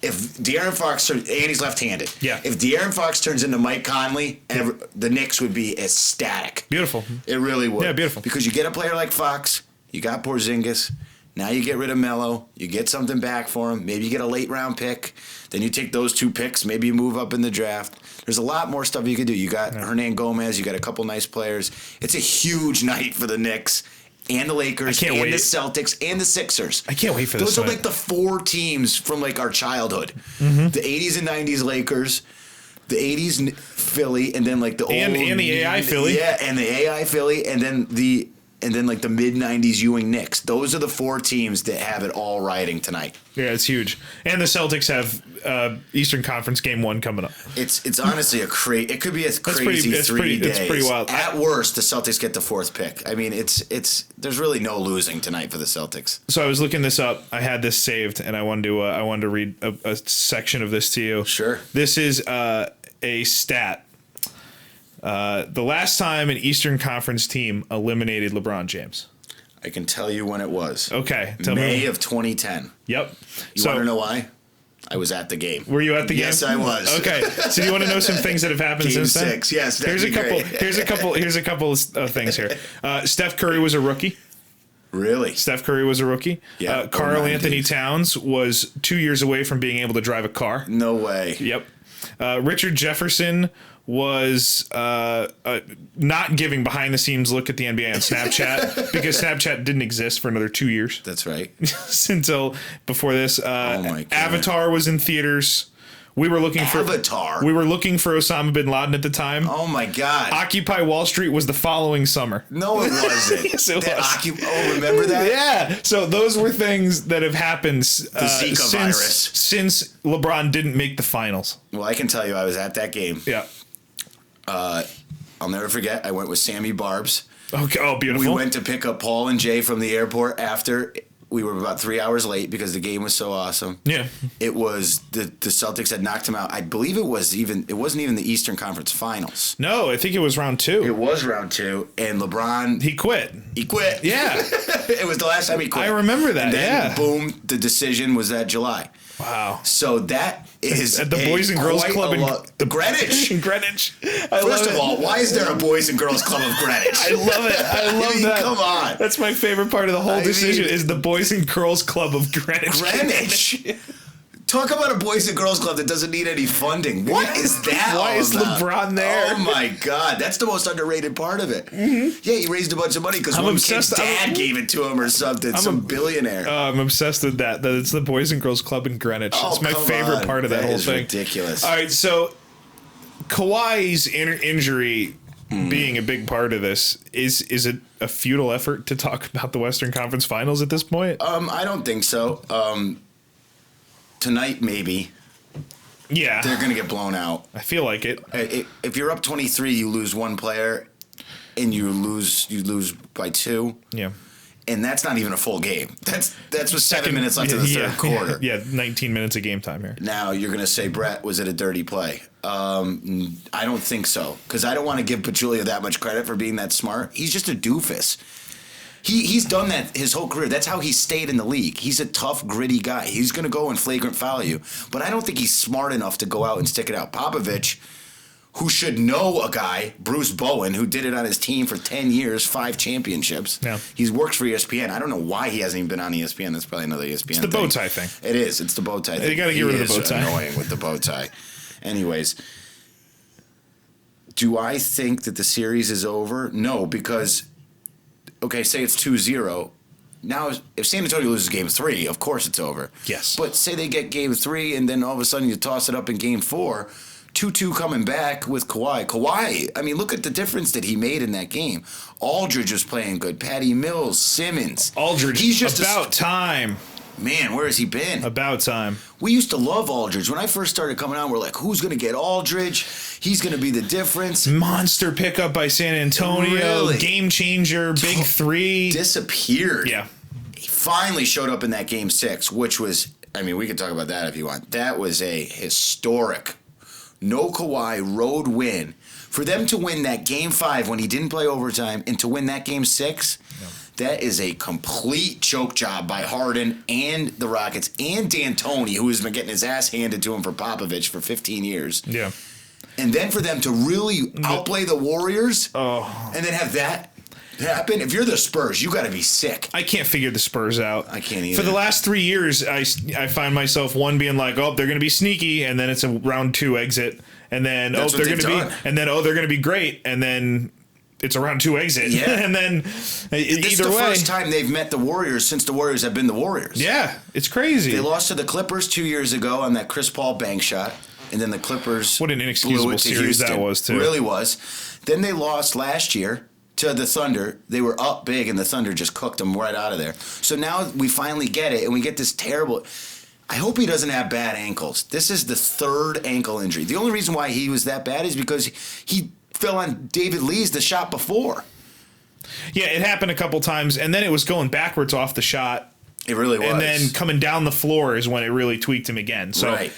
If De'Aaron Fox and he's left-handed, yeah. If De'Aaron Fox turns into Mike Conley, the Knicks would be ecstatic. Beautiful. It really would. Yeah, beautiful. Because you get a player like Fox, you got Porzingis. Now you get rid of Melo. You get something back for him. Maybe you get a late-round pick. Then you take those 2 picks. Maybe you move up in the draft. There's a lot more stuff you could do. You got Hernan Gomez. You got a couple nice players. It's a huge night for the Knicks and the Lakers the Celtics and the Sixers. I can't wait for this. Those are like the 4 teams from like our childhood. Mm-hmm. The 80s and 90s Lakers, the 80s Philly, and then like the and the AI Philly. Yeah, and the AI Philly, and then the and then like the mid-90s Ewing Knicks. Those are the 4 teams that have it all riding tonight. Yeah, it's huge. And the Celtics have Eastern Conference Game 1 coming up. It's honestly it could be a crazy 3 days. It's pretty wild. At worst, the Celtics get the 4th pick. I mean, there's really no losing tonight for the Celtics. So I was looking this up. I had this saved, and I wanted to read a section of this to you. Sure. This is a stat. The last time an Eastern Conference team eliminated LeBron James. I can tell you when it was. Okay. May of 2010. Yep. You want to know why? I was at the game. Were you at the game? Yes, I was. Okay. So you want to know some things that have happened Game since then? 6. Yes. Here's a couple of things here. Steph Curry was a rookie. Really? Steph Curry was a rookie. Yeah. Karl Anthony Towns was 2 years away from being able to drive a car. No way. Yep. Richard Jefferson was not giving behind the scenes look at the NBA on Snapchat because Snapchat didn't exist for another 2 years. That's right. Until before this. Oh my God. Avatar was in theaters. We were looking for Osama bin Laden at the time. Oh my God. Occupy Wall Street was the following summer. No, it wasn't. Yes, it was. Remember that? Yeah. So those were things that have happened Zika virus. Since LeBron didn't make the finals. Well, I can tell you I was at that game. Yeah. I'll never forget. I went with Sammy Barbs. Okay. Oh, beautiful. We went to pick up Paul and Jay from the airport after. We were about 3 hours late because the game was so awesome. Yeah. It was the Celtics had knocked him out. I believe it wasn't even the Eastern Conference Finals. No, I think it was round 2. It was round 2, and LeBron He quit. Yeah. It was the last time he quit. I remember that. And then, yeah. boom, the decision was that July. Wow. So that is at the Boys and Girls Club in Greenwich. In Greenwich. First of all, why is there a Boys and Girls Club of Greenwich? I love it. I love that. Come on. That's my favorite part of the whole decision is the Boys and Girls Club of Greenwich. Greenwich. Talk about a Boys and Girls Club that doesn't need any funding. What is that Why all is about? LeBron there? Oh, my God. That's the most underrated part of it. Mm-hmm. Yeah, he raised a bunch of money because one kid's dad gave it to him or something. Some billionaire. I'm obsessed with that it's the Boys and Girls Club in Greenwich. Oh, it's my favorite part of that whole thing. Ridiculous. All right, so Kawhi's injury being a big part of this, is it a futile effort to talk about the Western Conference Finals at this point? I don't think so. Tonight, maybe. Yeah. They're going to get blown out. I feel like it. If you're up 23, you lose one player, and you lose by 2. Yeah. And that's not even a full game. That's with 7 minutes left in the third quarter. Yeah, 19 minutes of game time here. Now you're going to say, Brett, was it a dirty play? I don't think so, because I don't want to give Pachulia that much credit for being that smart. He's just a doofus. He's done that his whole career. That's how he stayed in the league. He's a tough, gritty guy. He's going to go and flagrant foul you. But I don't think he's smart enough to go out and stick it out. Popovich, who should know a guy, Bruce Bowen, who did it on his team for 10 years, 5 championships. Yeah. He's worked for ESPN. I don't know why he hasn't even been on ESPN. That's probably another ESPN It's the bow tie thing. It is. It's the bow tie thing. You got to get rid of the bow tie. Annoying with the bow tie. Anyways, do I think that the series is over? No, because, okay, say it's 2-0. Now, if San Antonio loses game 3, of course it's over. Yes. But say they get game 3, and then all of a sudden you toss it up in game 4, 2-2 coming back with Kawhi. Kawhi, I mean, look at the difference that he made in that game. Aldridge was playing good. Patty Mills, Simmons. Aldridge, he's just about time. Man, where has he been? About time. We used to love Aldridge. When I first started coming out, we're like, who's going to get Aldridge? He's going to be the difference. Monster pickup by San Antonio. Really? Game changer. Big 3. Disappeared. Yeah. He finally showed up in that game 6, which was, I mean, we can talk about that if you want. That was a historic no Kawhi road win. For them to win that game 5 when he didn't play overtime and to win that game 6, that is a complete choke job by Harden and the Rockets and D'Antoni, who has been getting his ass handed to him for Popovich for 15 years. Yeah. And then for them to really outplay the Warriors and then have that happen. If you're the Spurs, you got to be sick. I can't figure the Spurs out. I can't either. For the last 3 years, I find myself being like, oh, they're going to be sneaky, and then it's a round 2 exit, and then That's they're going to be great, and then it's a round 2 exit. Yeah. And then This is the first time they've met the Warriors since the Warriors have been the Warriors. Yeah, it's crazy. They lost to the Clippers 2 years ago on that Chris Paul bank shot, and then the Clippers what an inexcusable series that was too. Really was. Then they lost last year to the Thunder. They were up big, and the Thunder just cooked them right out of there. So now we finally get it, and we get this terrible. I hope he doesn't have bad ankles. This is the third ankle injury. The only reason why he was that bad is because he fell on David Lee's the shot before. Yeah, it happened a couple times, and then it was going backwards off the shot. It really was. And then coming down the floor is when it really tweaked him again. So, right.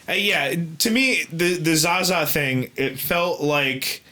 Yeah, to me, the Zaza thing, it felt like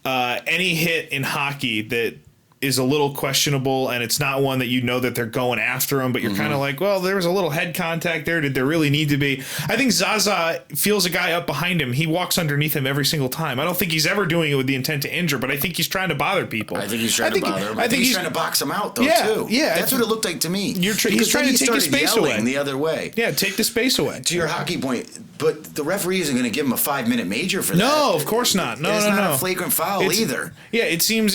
any hit in hockey that is a little questionable, and it's not one that you know that they're going after him, but you're kind of like, well, there was a little head contact there. Did there really need to be? I think Zaza feels a guy up behind him. He walks underneath him every single time. I don't think he's ever doing it with the intent to injure, but I think he's trying to bother people. I think he's trying to bother him. I think he's trying to box him out, though, too. Yeah, that's what it looked like to me. He's trying to take his space away. The other way. Yeah, take the space away. To your hockey point, but the referee isn't going to give him a 5-minute major for that. No, of course not. No, it's not a flagrant foul either. Yeah, it seems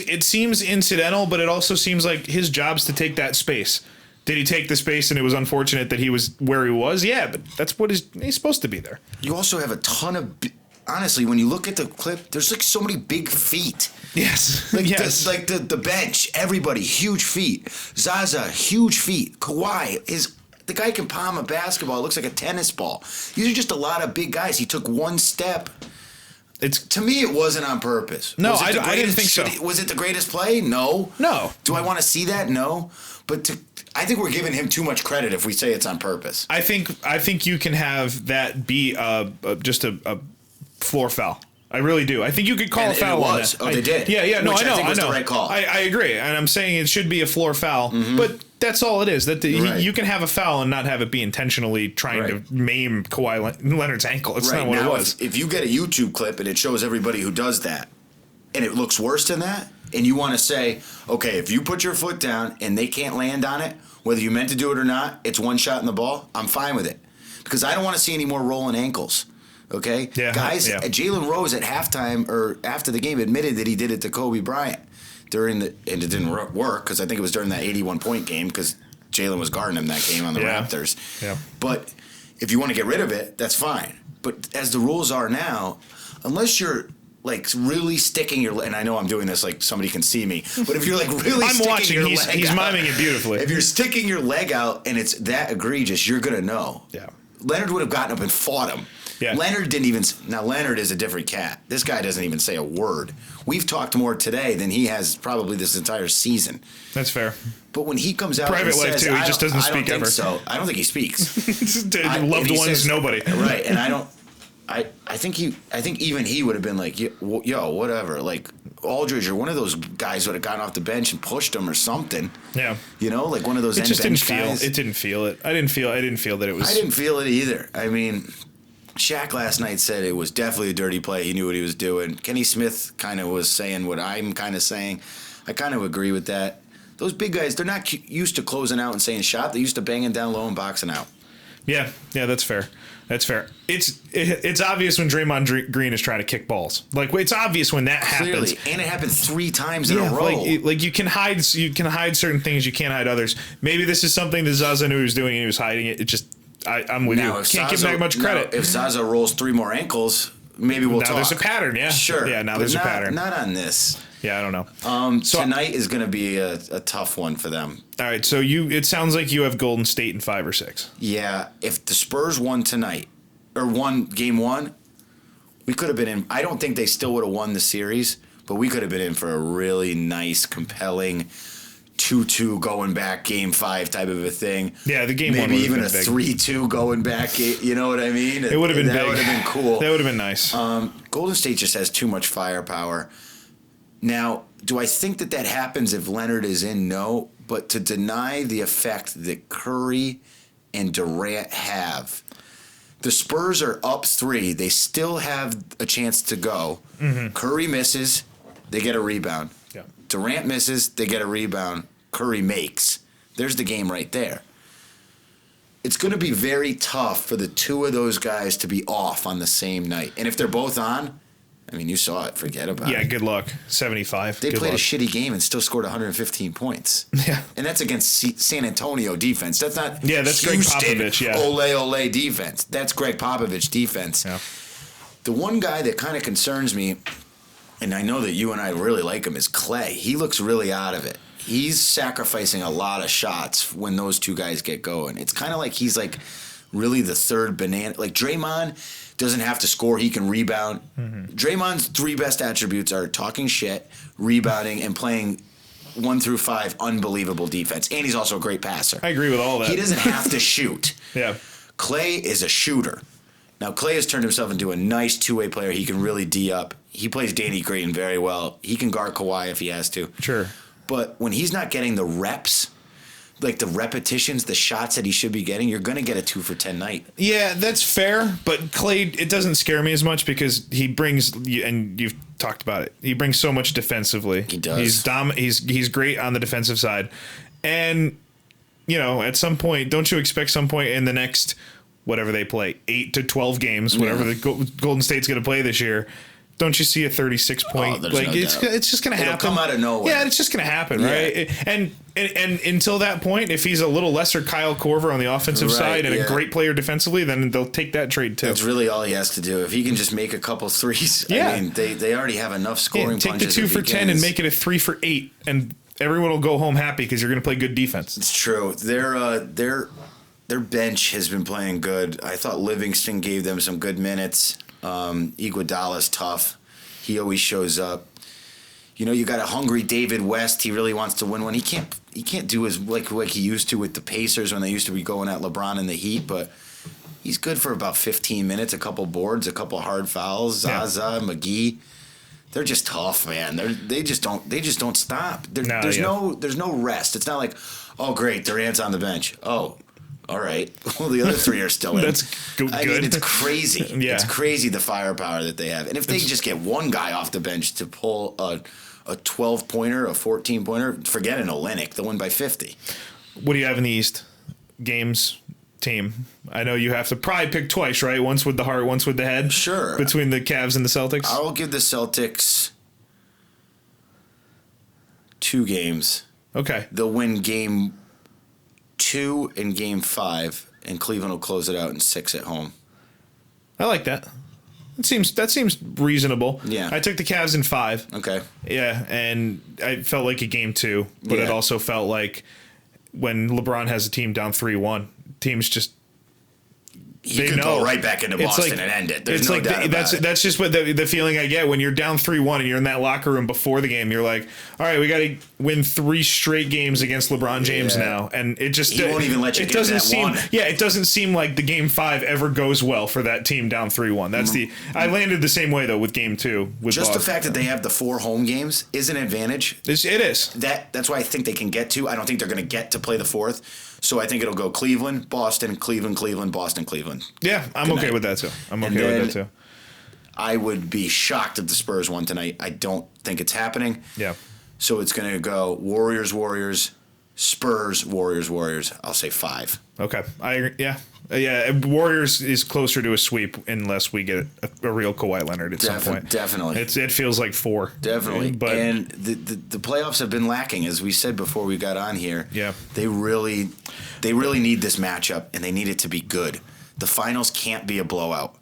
incidental, but it also seems like his job's to take that space. Did he take the space, and it was unfortunate that he was where he was? Yeah, but that's what he's supposed to be there. You also have a ton of, honestly, when you look at the clip, there's like so many big feet. Yes. Like, yes. The bench, everybody, huge feet. Zaza, huge feet. Kawhi, the guy can palm a basketball. It looks like a tennis ball. These are just a lot of big guys. He took one step. To me, it wasn't on purpose. No, I didn't think so. Was it the greatest play? No. No. Do I want to see that? No. But I think we're giving him too much credit if we say it's on purpose. I think you can have that be just a floor foul. I really do. I think you could call a foul on that. Oh, they did. Yeah. No, Which I know. I think was the right call. I agree, and I'm saying it should be a floor foul, but that's all it is. That you can have a foul and not have it be intentionally trying to maim Kawhi Leonard's ankle. It's not what it was. If you get a YouTube clip and it shows everybody who does that, and it looks worse than that, and you want to say, okay, if you put your foot down and they can't land on it, whether you meant to do it or not, it's one shot in the ball, I'm fine with it. Because I don't want to see any more rolling ankles. Okay? Yeah, guys, Jalen Rose at halftime or after the game admitted that he did it to Kobe Bryant and it didn't work because I think it was during that 81-point game because Jalen was guarding him that game on the Raptors. Yeah. But if you want to get rid of it, that's fine. But as the rules are now, unless you're like really sticking your and I know I'm doing this like somebody can see me, but if you're like really sticking your leg out. He's miming it beautifully. If you're sticking your leg out and it's that egregious, you're going to know. Yeah. Leonard would have gotten up and fought him. Yeah. Leonard didn't even. Now Leonard is a different cat. This guy doesn't even say a word. We've talked more today than he has probably this entire season. That's fair. But when he comes out, private and life says, too. He just doesn't speak ever. So I don't think he speaks. Loved ones, says, nobody. Right, and I don't. I think even he would have been like, yo, whatever. Like Aldridge or one of those guys would have gotten off the bench and pushed him or something. Yeah. You know, like one of those. It just didn't feel. Guys. It didn't feel it. I didn't feel that it was. I didn't feel it either. I mean. Shaq last night said it was definitely a dirty play. He knew what he was doing. Kenny Smith kind of was saying what I'm kind of saying. I kind of agree with that. Those big guys, they're not used to closing out and saying shot. They're used to banging down low and boxing out. Yeah, that's fair. That's fair. It's obvious when Draymond Green is trying to kick balls. Like it's obvious when that happens. And it happened 3 times in a row. Like you can hide certain things, you can't hide others. Maybe this is something that Zaza knew he was doing and he was hiding it. It just. I'm with you. Can't give him that much credit. If Zaza rolls 3 more ankles, maybe we'll talk. Now there's a pattern, yeah. Sure. Yeah, now there's a pattern. Not on this. Yeah, I don't know. So tonight is going to be a tough one for them. All right, so it sounds like you have Golden State in 5 or 6. Yeah, if the Spurs won tonight, or won game 1, we could have been in. I don't think they still would have won the series, but we could have been in for a really nice, compelling 2-2 going back game 5 type of a thing. Yeah, the game maybe 1 would even have been a 3-2 going back. You know what I mean? It would have been big. That would have been cool. That would have been nice. Golden State just has too much firepower. Now, do I think that happens if Leonard is in? No, but to deny the effect that Curry and Durant have. The Spurs are up 3. They still have a chance to go. Mm-hmm. Curry misses. They get a rebound. Yeah. Durant misses. They get a rebound. Curry makes. There's the game right there. It's going to be very tough for the 2 of those guys to be off on the same night. And if they're both on, I mean, you saw it. Forget about it. Yeah, good luck. 75. They played a shitty game and still scored 115 points. Yeah. And that's against San Antonio defense. That's not that's Houston, Greg Popovich, yeah. Ole defense. That's Greg Popovich defense. Yeah. The one guy that kind of concerns me and I know that you and I really like him, is Clay. He looks really out of it. He's sacrificing a lot of shots when those two guys get going. It's kind of like he's like really the third banana. Like Draymond doesn't have to score. He can rebound. Mm-hmm. Draymond's 3 best attributes are talking shit, rebounding, and playing 1 through 5 unbelievable defense. And he's also a great passer. I agree with all that. He doesn't have to shoot. Yeah. Clay is a shooter. Now, Clay has turned himself into a nice two-way player. He can really D up. He plays Danny Green very well. He can guard Kawhi if he has to. Sure. But when he's not getting the reps, like the repetitions, the shots that he should be getting, you're going to get a 2 for 10 night. Yeah, that's fair. But Clay, it doesn't scare me as much because he brings, and you've talked about it, he brings so much defensively. He does. He's great on the defensive side. And, at some point, don't you expect some point in the next, whatever they play, 8 to 12 games, whatever the Golden State's going to play this year, don't you see a 36 point? It's just going to happen. It'll come out of nowhere. Yeah, it's just going to happen, right? And until that point, if he's a little lesser Kyle Korver on the offensive side and a great player defensively, then they'll take that trade too. That's really all he has to do. If he can just make a couple threes, I mean, they already have enough scoring take punches. Take the 2 for 10 and make it a 3 for 8, and everyone will go home happy because you're going to play good defense. It's true. Their bench has been playing good. I thought Livingston gave them some good minutes. Iguodala's tough. He always shows up. You got a hungry David West. He really wants to win one. He can't do as like he used to with the Pacers when they used to be going at LeBron in the Heat, but he's good for about 15 minutes, a couple boards, a couple hard fouls. Zaza, McGee. They're just tough, man. They just don't stop. There's no rest. It's not like, oh great, Durant's on the bench. Oh, all right. Well, the other 3 are still in. That's good. I mean, it's crazy. Yeah. It's crazy the firepower that they have. And if they just get one guy off the bench to pull a 12-pointer, a 14-pointer, forget an Olynyk. They'll win by 50. What do you have in the East? Games, team. I know you have to probably pick twice, right? Once with the heart, once with the head. Sure. Between the Cavs and the Celtics. I'll give the Celtics 2 games. Okay. They'll win game 2 and game 5, and Cleveland will close it out in 6 at home. I like that. That seems reasonable. Yeah. I took the Cavs in 5. Okay. Yeah, and I felt like a game 2, but it also felt like when LeBron has a team down 3-1, teams just He could go right back into Boston and end it. There's no doubt about it. That's just what the feeling I get when you're down 3-1 and you're in that locker room before the game. You're like, all right, we got to win 3 straight games against LeBron James now, and it just he won't even let you get that one. Yeah, it doesn't seem like the game 5 ever goes well for that team down 3-1. That's I landed the same way though with game 2 with just Boston. The fact that they have the 4 home games is an advantage. It is. That's why I think they can get to. I don't think they're going to get to play the 4th. So I think it'll go Cleveland, Boston, Cleveland, Cleveland, Boston, Cleveland. Yeah, I'm okay with that too. With that too. I would be shocked if the Spurs won tonight. I don't think it's happening. Yeah. So it's going to go Warriors, Warriors, Spurs, Warriors, Warriors. I'll say 5. Okay. I agree. Yeah. Yeah. Warriors is closer to a sweep unless we get a real Kawhi Leonard at some point. Definitely. It feels like 4. Definitely. But, and the playoffs have been lacking, as we said before we got on here. Yeah. They really need this matchup, and they need it to be good. The finals can't be a blowout.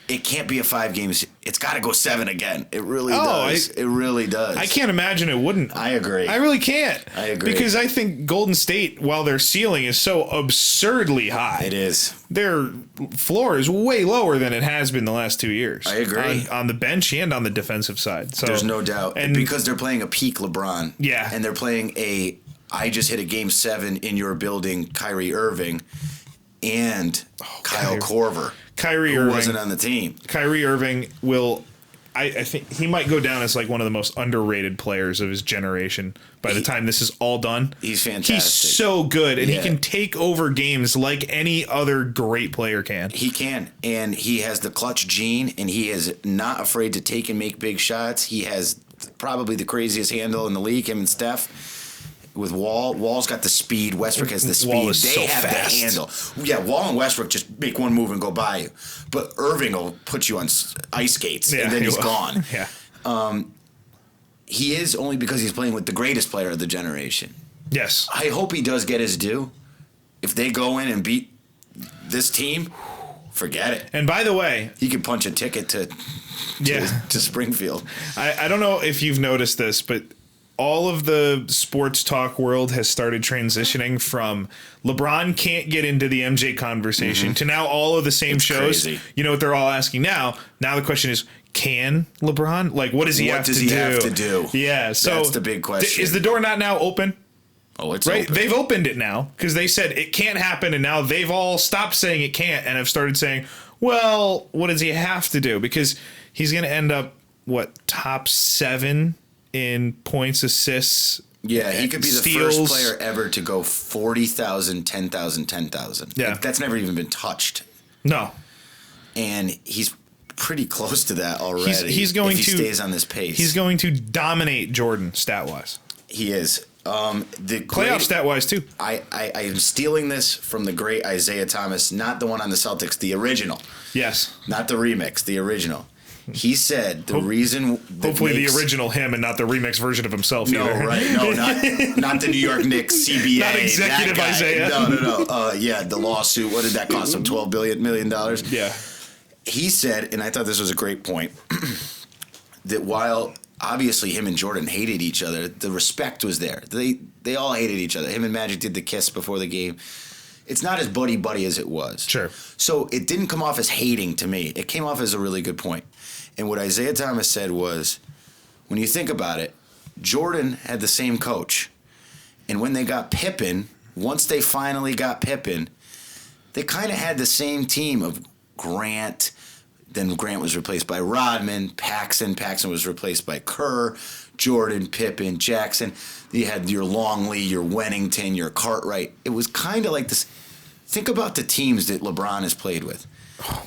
It can't be a 5 games. It's got to go 7 again. It really does. It really does. I can't imagine it wouldn't. I agree. I really can't. I agree. Because I think Golden State, while their ceiling is so absurdly high, it is. Their floor is way lower than it has been the last 2 years. I agree. On the bench and on the defensive side. So there's no doubt. And because they're playing a peak LeBron. Yeah. And they're playing I just hit a game 7 in your building, Kyrie Irving, and Kyle Korver. Kyrie Irving wasn't on the team. Kyrie Irving will. I think he might go down as like one of the most underrated players of his generation by the time this is all done. He's fantastic. He's so good, and he can take over games like any other great player can. He can, and he has the clutch gene, and he is not afraid to take and make big shots. He has probably the craziest handle in the league, him and Steph. With Wall's got the speed. Westbrook has the speed. Wall is they have fast. the handle. Yeah, Wall and Westbrook just make one move and go by you. But Irving will put you on ice skates, and then he's gone. Yeah. He is only because he's playing with the greatest player of the generation. Yes. I hope he does get his due. If they go in and beat this team, forget it. And by the way, he could punch a ticket to Springfield. I don't know if you've noticed this, but all of the sports talk world has started transitioning from LeBron can't get into the MJ conversation to now all of the same shows. Crazy. You know what they're all asking now? Now the question is, can LeBron? Like, what does he have to do? Yeah, so that's the big question. Is the door not now open? Oh, it's right. open. They've opened it now because they said it can't happen, and now they've all stopped saying it can't and have started saying, well, what does he have to do? Because he's going to end up, top 7 in points, assists. Yeah, he could be the steals. first player ever to go 40,000, 10,000, 10,000. Yeah. That's never even been touched. No. And he's pretty close to that already. He's going if he stays on this pace. He's going to dominate Jordan stat-wise. He is. The playoff stat-wise, too. I am stealing this from the great Isaiah Thomas, not the one on the Celtics, the original. Yes. Not the remix, the original. He said the reason... Hopefully the original him and not the remix version of himself either. No, right. No, not the New York Knicks, CBA. Not executive Isaiah. No. Yeah, the lawsuit. What did that cost him? $12 million? Yeah. He said, and I thought this was a great point, that while obviously him and Jordan hated each other, the respect was there. They all hated each other. Him and Magic did the kiss before the game. It's not as buddy-buddy as it was. Sure. So it didn't come off as hating to me. It came off as a really good point. And what Isaiah Thomas said was, when you think about it, Jordan had the same coach. And when they got Pippen, once they finally got Pippen, they kind of had the same team of Grant. Then Grant was replaced by Rodman, Paxson. Paxson was replaced by Kerr, Jordan, Pippen, Jackson. You had your Longley, your Wennington, your Cartwright. It was kind of like this. Think about the teams that LeBron has played with.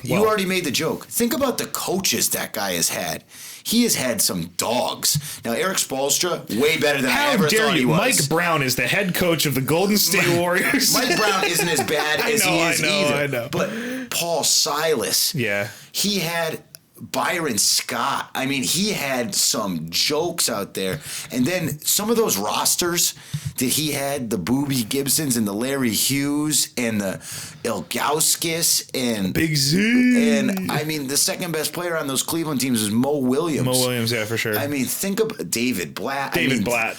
You already made the joke. Think about the coaches that guy has had. He has had some dogs. Now, Eric Spoelstra, way better than I ever thought he was. Mike Brown is the head coach of the Golden State Warriors. Mike Brown isn't as bad as he is either. I know. But Paul Silas. Yeah. He had Byron Scott. I mean, he had some jokes out there. And then some of those rosters that he had, the Booby Gibsons and the Larry Hughes and the Ilgauskas and Big Z. And I mean, the second best player on those Cleveland teams is Mo Williams. Mo Williams, yeah, for sure. I mean, think of David Blatt. Blatt.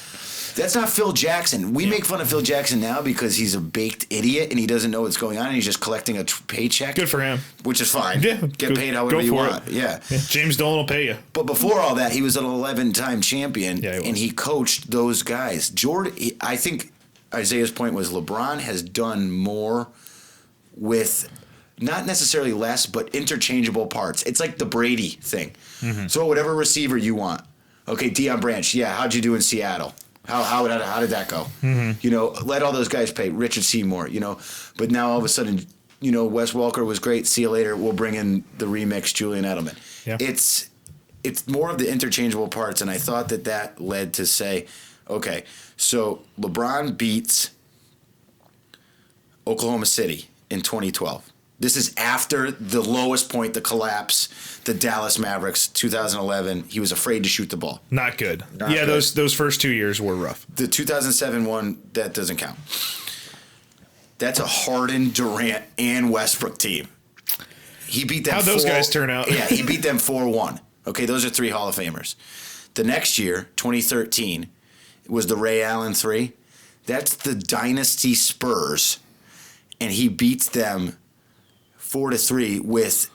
That's not Phil Jackson. We make fun of Phil Jackson now because he's a baked idiot and he doesn't know what's going on and he's just collecting a paycheck. Good for him. Which is fine. Yeah, Get paid however you want. Yeah. James Dolan will pay you. But before all that, he was an 11-time champion and he coached those guys. Jordan, I think Isaiah's point was LeBron has done more with not necessarily less, but interchangeable parts. It's like the Brady thing. Mm-hmm. So whatever receiver you want. Okay, Deion Branch. Yeah, how'd you do in Seattle? How did that go? Mm-hmm. You know, let all those guys pay. Richard Seymour, you know. But now all of a sudden, you know, Wes Welker was great. See you later. We'll bring in the remix Julian Edelman. Yeah. It's more of the interchangeable parts, and I thought that led to say, okay, so LeBron beats Oklahoma City in 2012. This is after the lowest point, the collapse, the Dallas Mavericks, 2011. He was afraid to shoot the ball. Not good. Those first 2 years were rough. The 2007 one, that doesn't count. That's a Harden, Durant, and Westbrook team. He beat them. How'd those guys turn out? Yeah, he beat them 4-1. Okay, those are 3 Hall of Famers. The next year, 2013, was the Ray Allen 3. That's the Dynasty Spurs, and he beats them 4-3 with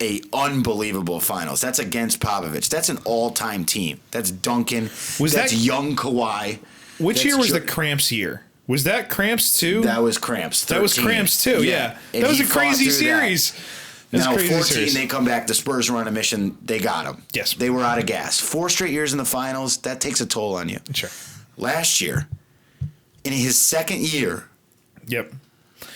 a unbelievable finals. That's against Popovich. That's an all-time team. That's Duncan. That's young Kawhi. Which year was the Cramps year? Was that Cramps too? That was Cramps. 13. That was Cramps too. Yeah. That was a crazy series. Now 14, they come back. The Spurs were on a mission. They got them. Yes. They were out of gas. 4 straight years in the finals. That takes a toll on you. Sure. Last year, in his second year. Yep.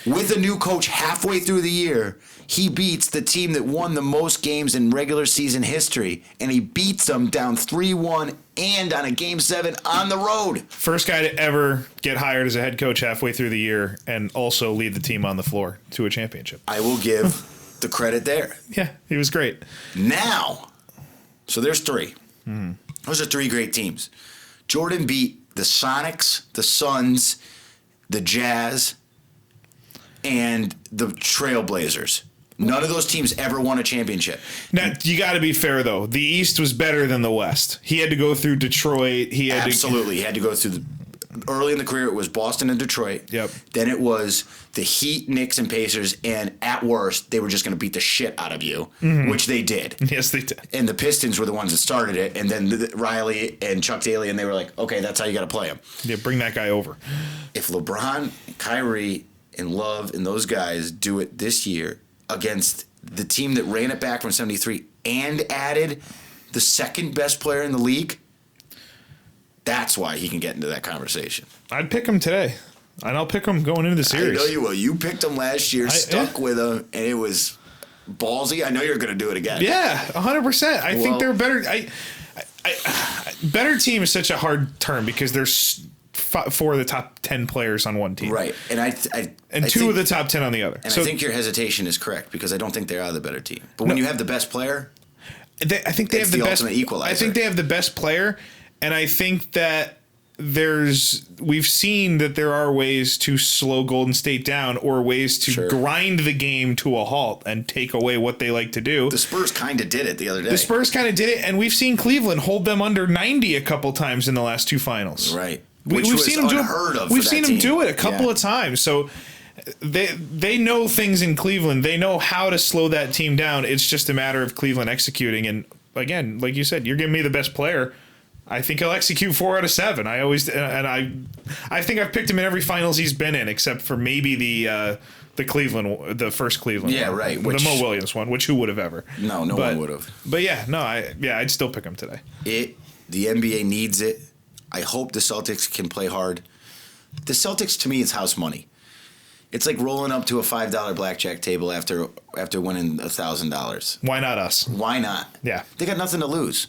With a new coach halfway through the year, he beats the team that won the most games in regular season history, and he beats them down 3-1 and on a Game 7 on the road. First guy to ever get hired as a head coach halfway through the year and also lead the team on the floor to a championship. I will give the credit there. Yeah, he was great. Now, so there's 3. Mm-hmm. Those are 3 great teams. Jordan beat the Sonics, the Suns, the Jazz, and the Trailblazers. None of those teams ever won a championship. Now, you got to be fair, though. The East was better than the West. He had to go through Detroit. He had to go through early in the career, it was Boston and Detroit. Yep. Then it was the Heat, Knicks, and Pacers, and at worst, they were just going to beat the shit out of you, which they did. Yes, they did. And the Pistons were the ones that started it, and then Riley and Chuck Daly, and they were like, okay, that's how you got to play them. Yeah, bring that guy over. If LeBron, Kyrie, and Love and those guys do it this year against the team that ran it back from 73 and added the second best player in the league, that's why he can get into that conversation. I'd pick him today, and I'll pick him going into the series. I know you will. You picked him last year, stuck with him, and it was ballsy. I know you're going to do it again. Yeah, 100%. I think they're better. Better team is such a hard term because there's 4 of the top 10 players on one team. Right. And I 2 of the top 10 on the other. And I think your hesitation is correct because I don't think they are the better team. But when you have the best player, I think they have the best equalizer. I think they have the best player, and I think that we've seen that there are ways to slow Golden State down or ways to grind the game to a halt and take away what they like to do. The Spurs kind of did it the other day. The Spurs kind of did it, and we've seen Cleveland hold them under 90 a couple times in the last 2 finals. Right. We've seen them unheard of. We've seen them do it a couple of times. So they know things in Cleveland. They know how to slow that team down. It's just a matter of Cleveland executing. And again, like you said, you're giving me the best player. I think he'll execute 4 out of 7. I think I've picked him in every finals he's been in, except for maybe the Cleveland, the first Cleveland. Yeah, one, right. The Mo Williams one, which who would have ever? No one would have. But I'd still pick him today. The NBA needs it. I hope the Celtics can play hard. The Celtics, to me, is house money. It's like rolling up to a $5 blackjack table after winning $1,000. Why not us? Why not? Yeah. They got nothing to lose.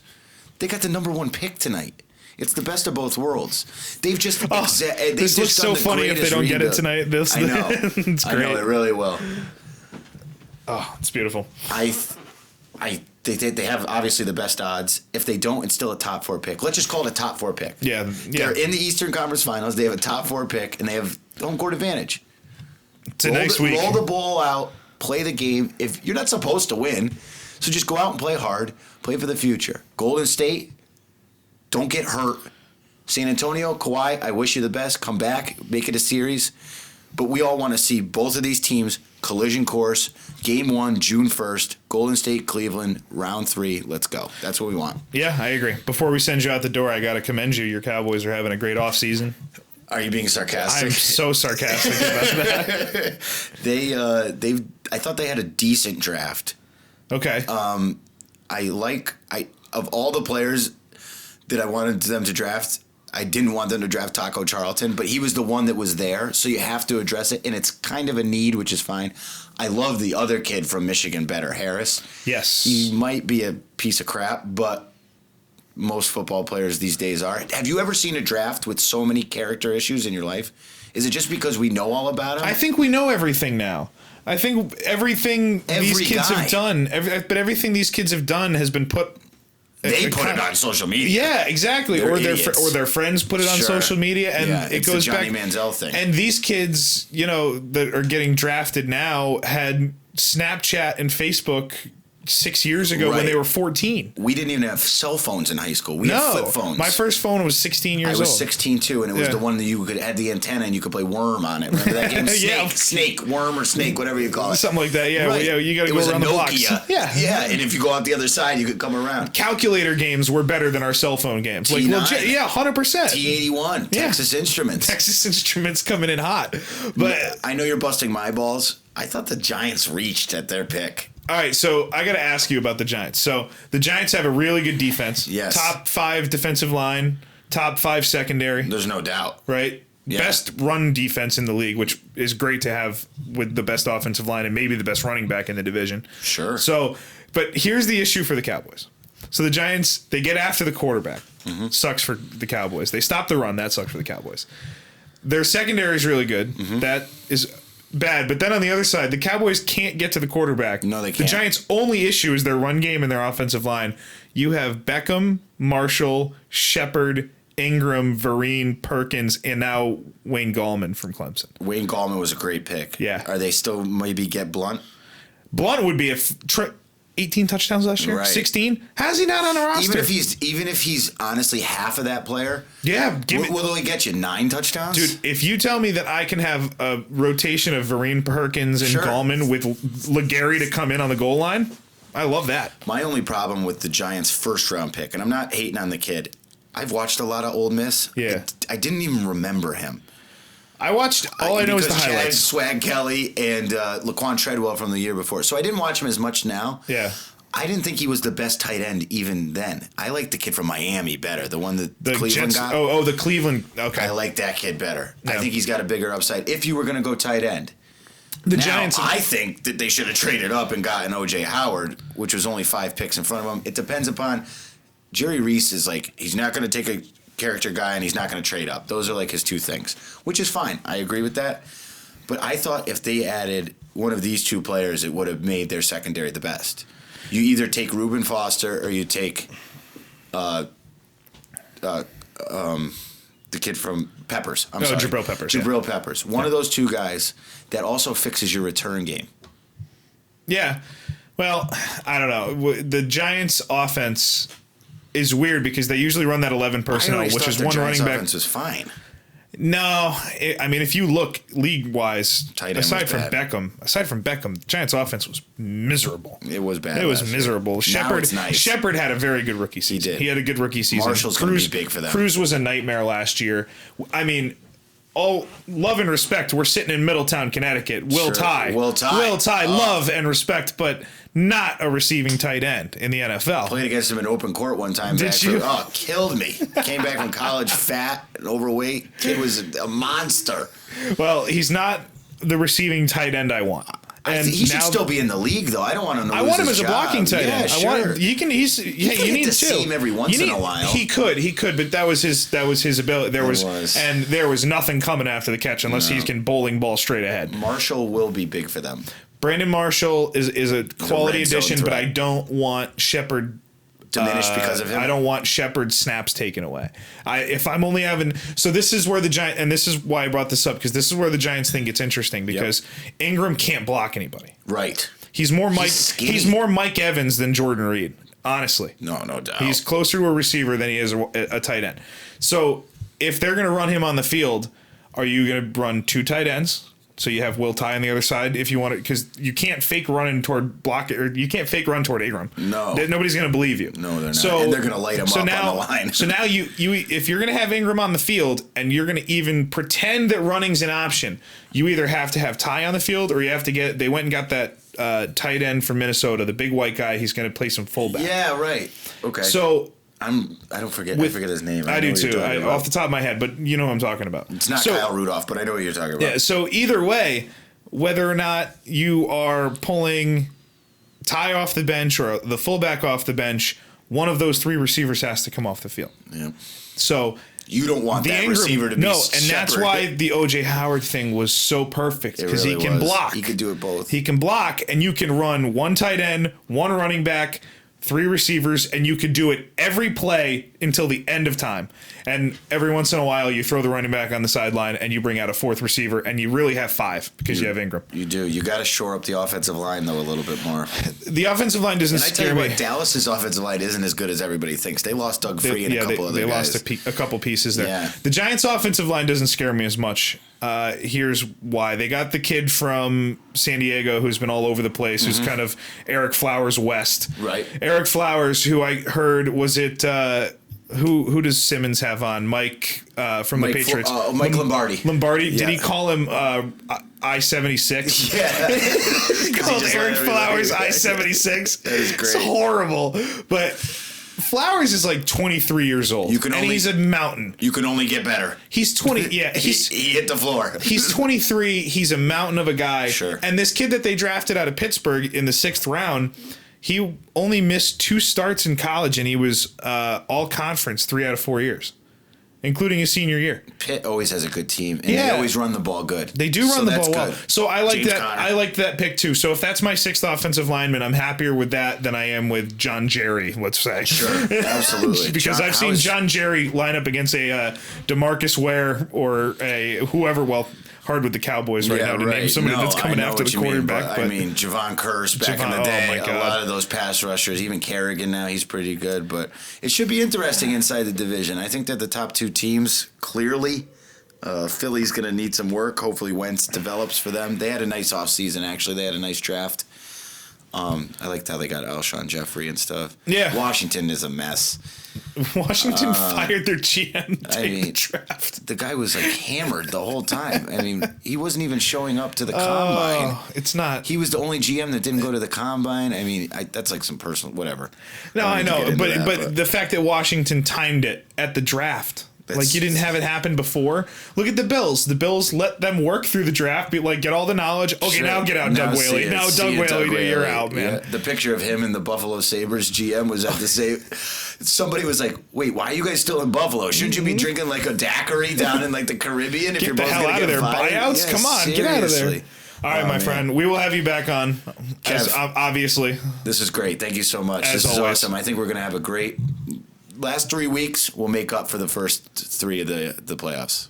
They got the number 1 pick tonight. It's the best of both worlds. They've just this looks so funny if they don't get it tonight. I know. It's great. I know it really will. Oh, it's beautiful. They have obviously the best odds. If they don't, it's still a top 4 pick. Let's just call it a top 4 pick. Yeah. They're in the Eastern Conference Finals. They have a top 4 pick, and they have home court advantage. It's a nice week. Roll the ball out. Play the game. If you're not supposed to win, so just go out and play hard. Play for the future. Golden State, don't get hurt. San Antonio, Kawhi, I wish you the best. Come back, make it a series. But we all want to see both of these teams collision course. Game 1, June 1st. Golden State, Cleveland, round 3. Let's go. That's what we want. Yeah, I agree. Before we send you out the door, I got to commend you. Your Cowboys are having a great offseason. Are you being sarcastic? I'm so sarcastic about that. I thought they had a decent draft. Okay. Of all the players that I wanted them to draft, I didn't want them to draft Taco Charlton, but he was the one that was there, so you have to address it, and it's kind of a need, which is fine. I love the other kid from Michigan better, Harris. Yes. He might be a piece of crap, but most football players these days are. Have you ever seen a draft with so many character issues in your life? Is it just because we know all about them? I think we know everything now. I think everything these kids have done, everything these kids have done has been put. They put it on social media. Yeah, exactly. Or their friends put it on social media, and it goes the Johnny back. Manziel thing. And these kids, that are getting drafted now, had Snapchat and Facebook 6 years ago when they were 14. We didn't even have cell phones in high school. We had flip phones. My first phone was 16 years old. I was 16 too, and it was the one that you could add the antenna and you could play Worm on it. Remember that game? Snake, Worm or Snake, whatever you call it. Something like that. Yeah, right. You got to go around the blocks. Yeah, and if you go out the other side, you could come around. Calculator games were better than our cell phone games. Like, legit, 100%. T81, Texas Instruments. Texas Instruments coming in hot. But I know you're busting my balls. I thought the Giants reached at their pick. All right, so I got to ask you about the Giants. So the Giants have a really good defense. Yes. Top 5 defensive line, top 5 secondary. There's no doubt. Right? Yeah. Best run defense in the league, which is great to have with the best offensive line and maybe the best running back in the division. Sure. So, but here's the issue for the Cowboys. So the Giants, they get after the quarterback. Mm-hmm. Sucks for the Cowboys. They stop the run. That sucks for the Cowboys. Their secondary is really good. Mm-hmm. That is bad. But then on the other side, the Cowboys can't get to the quarterback. No, they can't. The Giants' only issue is their run game and their offensive line. You have Beckham, Marshall, Shepard, Ingram, Vereen, Perkins, and now Wayne Gallman from Clemson. Wayne Gallman was a great pick. Yeah. Are they still maybe get Blunt? Blunt would be 18 touchdowns last year, Right. 16. How's he not on the roster? Even if he's honestly half of that player, yeah, will he get you 9 touchdowns? Dude, if you tell me that I can have a rotation of Vereen Perkins and Gallman with Legary to come in on the goal line, I love that. My only problem with the Giants' first round pick, and I'm not hating on the kid, I've watched a lot of Ole Miss. Yeah. I didn't even remember him. I watched, all I know is the highlights. Chad Swag Kelly and Laquan Treadwell from the year before. So I didn't watch him as much now. Yeah. I didn't think he was the best tight end even then. I like the kid from Miami better, the one that Cleveland got. Oh, the Cleveland. Okay. I like that kid better. Yeah. I think he's got a bigger upside if you were going to go tight end. The now, Giants. I think that they should have traded up and gotten O.J. Howard, which was only 5 picks in front of him. It depends upon Jerry Reese is like, he's not going to take a character guy and he's not going to trade up. Those are like his 2 things, which is fine. I agree with that. But I thought if they added one of these 2 players, it would have made their secondary the best. You either take Reuben Foster or you take the kid from Peppers. I'm sorry. Jabril Peppers. Jabril Peppers. One of those 2 guys that also fixes your return game. Yeah. Well, I don't know. The Giants' offense is weird because they usually run that 11 personnel, which is one running back. Offense was fine. No, I mean, if you look league-wise, aside from Beckham, Giants' offense was miserable. It was bad. It was miserable. Shepard had a very good rookie season. He did. He had a good rookie season. Marshall's going to be big for them. Cruz was a nightmare last year. I mean, all love and respect. We're sitting in Middletown, Connecticut. Will Tye, love and respect, but not a receiving tight end in the NFL. Played against him in open court one time. Did you? Killed me. Came back from college fat and overweight. Kid was a monster. Well, he's not the receiving tight end I want. And he should still be in the league, though. I don't want him to lose I want him his as a job. blocking tight end. Sure. I want. You need to see him every once in a while. He could, but that was his ability. There was nothing coming after the catch unless he can bowling ball straight ahead. Marshall will be big for them. Brandon Marshall is a quality addition, but I don't want Shepard diminished because of him. I don't want Shepard's snaps taken away. If I'm only having, so this is where the Giants, and this is why I brought this up, because this is where the Giants thing gets interesting, because Ingram can't block anybody. Right. He's more Mike Evans than Jordan Reed. Honestly, no doubt. He's closer to a receiver than he is a tight end. So if they're going to run him on the field, are you going to run 2 tight ends? So you have Will Tye on the other side if you want to, because you can't fake running toward block, or you can't fake run toward Ingram. No, nobody's going to believe you. No, they're not. And they're going to light him up on the line. So now you if you're going to have Ingram on the field and you're going to even pretend that running's an option, you either have to have Tye on the field or you have to get. They went and got that tight end from Minnesota, the big white guy. He's going to play some fullback. Yeah, right. Okay. So. I forget his name. I do too. Off the top of my head, but you know what I'm talking about. It's not Kyle Rudolph, but I know what you're talking about. Yeah. So either way, whether or not you are pulling Tye off the bench or the fullback off the bench, one of those 3 receivers has to come off the field. Yeah. So you don't want that receiver to be and that's why the O.J. Howard thing was so perfect, because he can block. He could do it both. He can block, and you can run 1 tight end, 1 running back, 3 receivers, and you could do it every play until the end of time. And every once in a while, you throw the running back on the sideline, and you bring out a 4th receiver, and you really have 5 because you have Ingram. You do. You got to shore up the offensive line, though, a little bit more. The offensive line doesn't scare me. Dallas's offensive line isn't as good as everybody thinks. They lost Doug Free and a couple other guys. They lost a couple pieces there. Yeah. The Giants' offensive line doesn't scare me as much. Here's why. They got the kid from San Diego who's been all over the place, who's kind of Eric Flowers West. Right. Eric Flowers, who I heard, was it who does Simmons have on? Mike from the Patriots. Mike Lombardi. Yeah. Did he call him I-76? Yeah. He called Eric Flowers I-76. That is great. It's horrible. But Flowers is like 23 years old, and he's a mountain. You can only get better. He's 20. Yeah, he hit the floor. He's 23. He's a mountain of a guy. Sure. And this kid that they drafted out of Pittsburgh in the 6th round, he only missed 2 starts in college, and he was all conference 3 out of 4 years, including his senior year. Pitt always has a good team, and they always run the ball good. They do run the ball well. So I like that. Conner. I liked that pick too. So if that's my 6th offensive lineman, I'm happier with that than I am with John Jerry, let's say. Sure, absolutely. Because I've seen John Jerry line up against a DeMarcus Ware or a whoever. Well, hard with the Cowboys right now to name somebody that's coming after the quarterback. But I mean, Javon Curse back in the day, a lot of those pass rushers, even Kerrigan now, he's pretty good. But it should be interesting inside the division. I think that the top two teams, clearly, Philly's going to need some work. Hopefully Wentz develops for them. They had a nice offseason, actually. They had a nice draft. I liked how they got Alshon Jeffrey and stuff. Yeah. Washington is a mess. Washington fired their GM the draft. The guy was like hammered the whole time. I mean, he wasn't even showing up to the combine. It's not. He was the only GM that didn't go to the combine. I mean, that's like some personal whatever. No, I know, but the fact that Washington timed it at the draft. Like, you didn't have it happen before. Look at the Bills. The Bills let them work through the draft, be like, get all the knowledge. Okay, now get out Doug Whaley. Now Doug Whaley, you're out, man. Yeah. The picture of him and the Buffalo Sabres GM was at the same. Somebody was like, wait, why are you guys still in Buffalo? Shouldn't you be drinking like a daiquiri down in like the Caribbean if you're both going to get out of there? Buyouts? Yeah, Come on, seriously. get out of there. All right, my friend. We will have you back on, obviously. This is great. Thank you so much. This is awesome. I think we're going to have a great... Last 3 weeks will make up for the first three of the playoffs.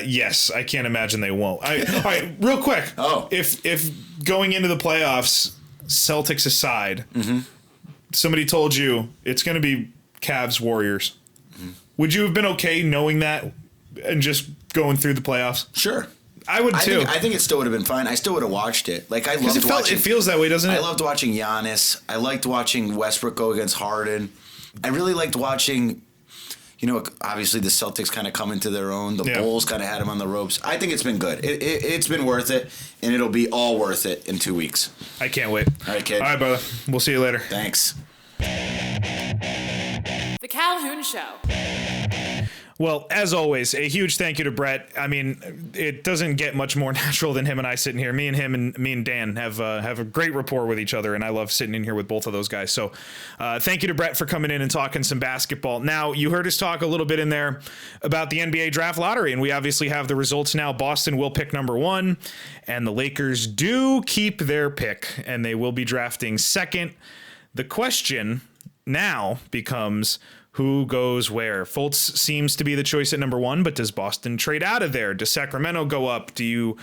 Yes, I can't imagine they won't. All right, real quick. If going into the playoffs, Celtics aside, somebody told you it's going to be Cavs Warriors, would you have been okay knowing that and just going through the playoffs? Sure. I would too. I think it still would have been fine. I still would have watched it. Like I loved watching. It feels that way, doesn't it? I loved watching Giannis. I liked watching Westbrook go against Harden. I really liked watching, obviously the Celtics kind of come into their own. The Bulls kind of had them on the ropes. I think it's been good. It's been worth it, and it'll be all worth it in 2 weeks. I can't wait. All right, kid. All right, brother. We'll see you later. Thanks. The Calhoun Show. Well, as always, a huge thank you to Brett. I mean, it doesn't get much more natural than him and I sitting here. Me and Dan have a great rapport with each other, and I love sitting in here with both of those guys. So thank you to Brett for coming in and talking some basketball. Now, you heard us talk a little bit in there about the NBA draft lottery, and we obviously have the results now. Boston will pick number 1, and the Lakers do keep their pick, and they will be drafting second. The question now becomes... who goes where? Fultz seems to be the choice at number 1, but does Boston trade out of there? Does Sacramento go up? Do you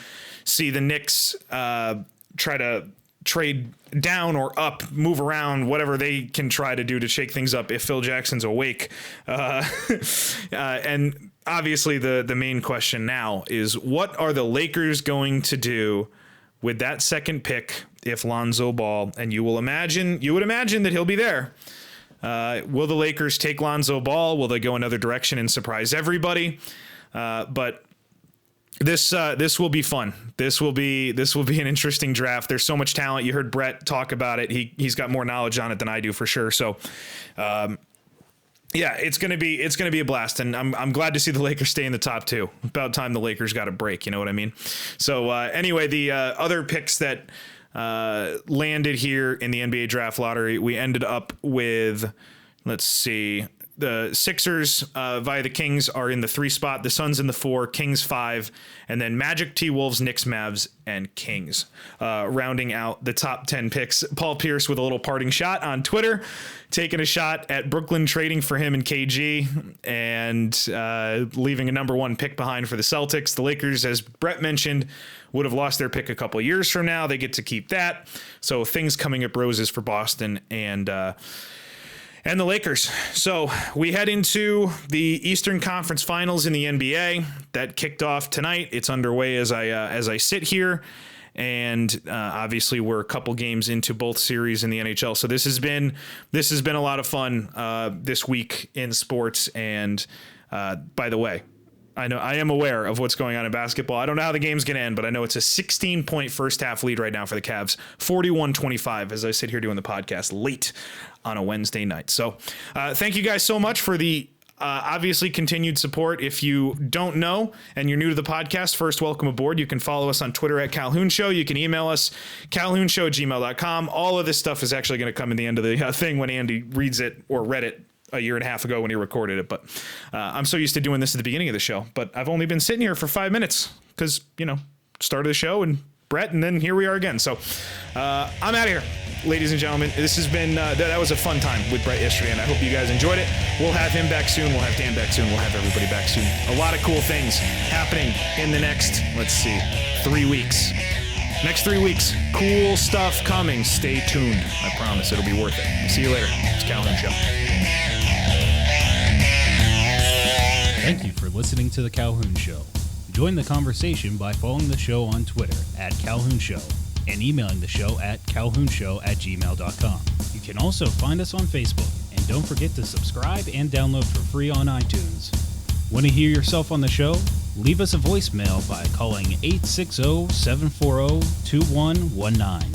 see the Knicks try to trade down or up, move around, whatever they can try to do to shake things up if Phil Jackson's awake? And obviously the main question now is, what are the Lakers going to do with that second pick if Lonzo Ball, and you would imagine that he'll be there. Will the Lakers take Lonzo Ball? Will they go another direction and surprise everybody? But this will be fun. This will be an interesting draft. There's so much talent. You heard Brett talk about it. He's got more knowledge on it than I do for sure. So, yeah, it's gonna be a blast, and I'm glad to see the Lakers stay in the top 2. About time the Lakers got a break. You know what I mean? So anyway, the other picks that landed here in the NBA draft lottery, we ended up with, let's see, the Sixers via the Kings are in the 3 spot, the Suns in the 4, Kings 5, and then Magic, T-Wolves, Knicks, Mavs, and Kings. Rounding out the top 10 picks, Paul Pierce with a little parting shot on Twitter, taking a shot at Brooklyn trading for him and KG, and leaving a number 1 pick behind for the Celtics. The Lakers, as Brett mentioned, would have lost their pick a couple years from now. They get to keep that. So things coming up roses for Boston and the Lakers. So we head into the Eastern Conference Finals in the NBA. That kicked off tonight. It's underway as I sit here. And obviously we're a couple games into both series in the NHL. So this has been a lot of fun this week in sports. And by the way, I know I am aware of what's going on in basketball. I don't know how the game's going to end, but I know it's a 16-point first half lead right now for the Cavs, 41-25 as I sit here doing the podcast late on a Wednesday night. So thank you guys so much for the obviously continued support. If you don't know and you're new to the podcast, first, welcome aboard. You can follow us on Twitter at Calhoun Show. You can email us, calhounshow@gmail.com. All of this stuff is actually going to come in the end of the thing when Andy reads it or read it a year and a half ago when he recorded it. But I'm so used to doing this at the beginning of the show, but I've only been sitting here for 5 minutes because, start of the show and Brett, and then here we are again. So I'm out of here. ladies and gentlemen, this has been, that was a fun time with Brett yesterday, and I hope you guys enjoyed it. We'll have him back soon. We'll have Dan back soon. We'll have everybody back soon. A lot of cool things happening in the next, 3 weeks. Next 3 weeks, cool stuff coming. Stay tuned. I promise it'll be worth it. See you later. It's Calhoun Show. Thank you for listening to The Calhoun Show. Join the conversation by following the show on Twitter @Calhoun Show and emailing the show at calhounshow@gmail.com. You can also find us on Facebook, and don't forget to subscribe and download for free on iTunes. Want to hear yourself on the show? Leave us a voicemail by calling 860-740-2119.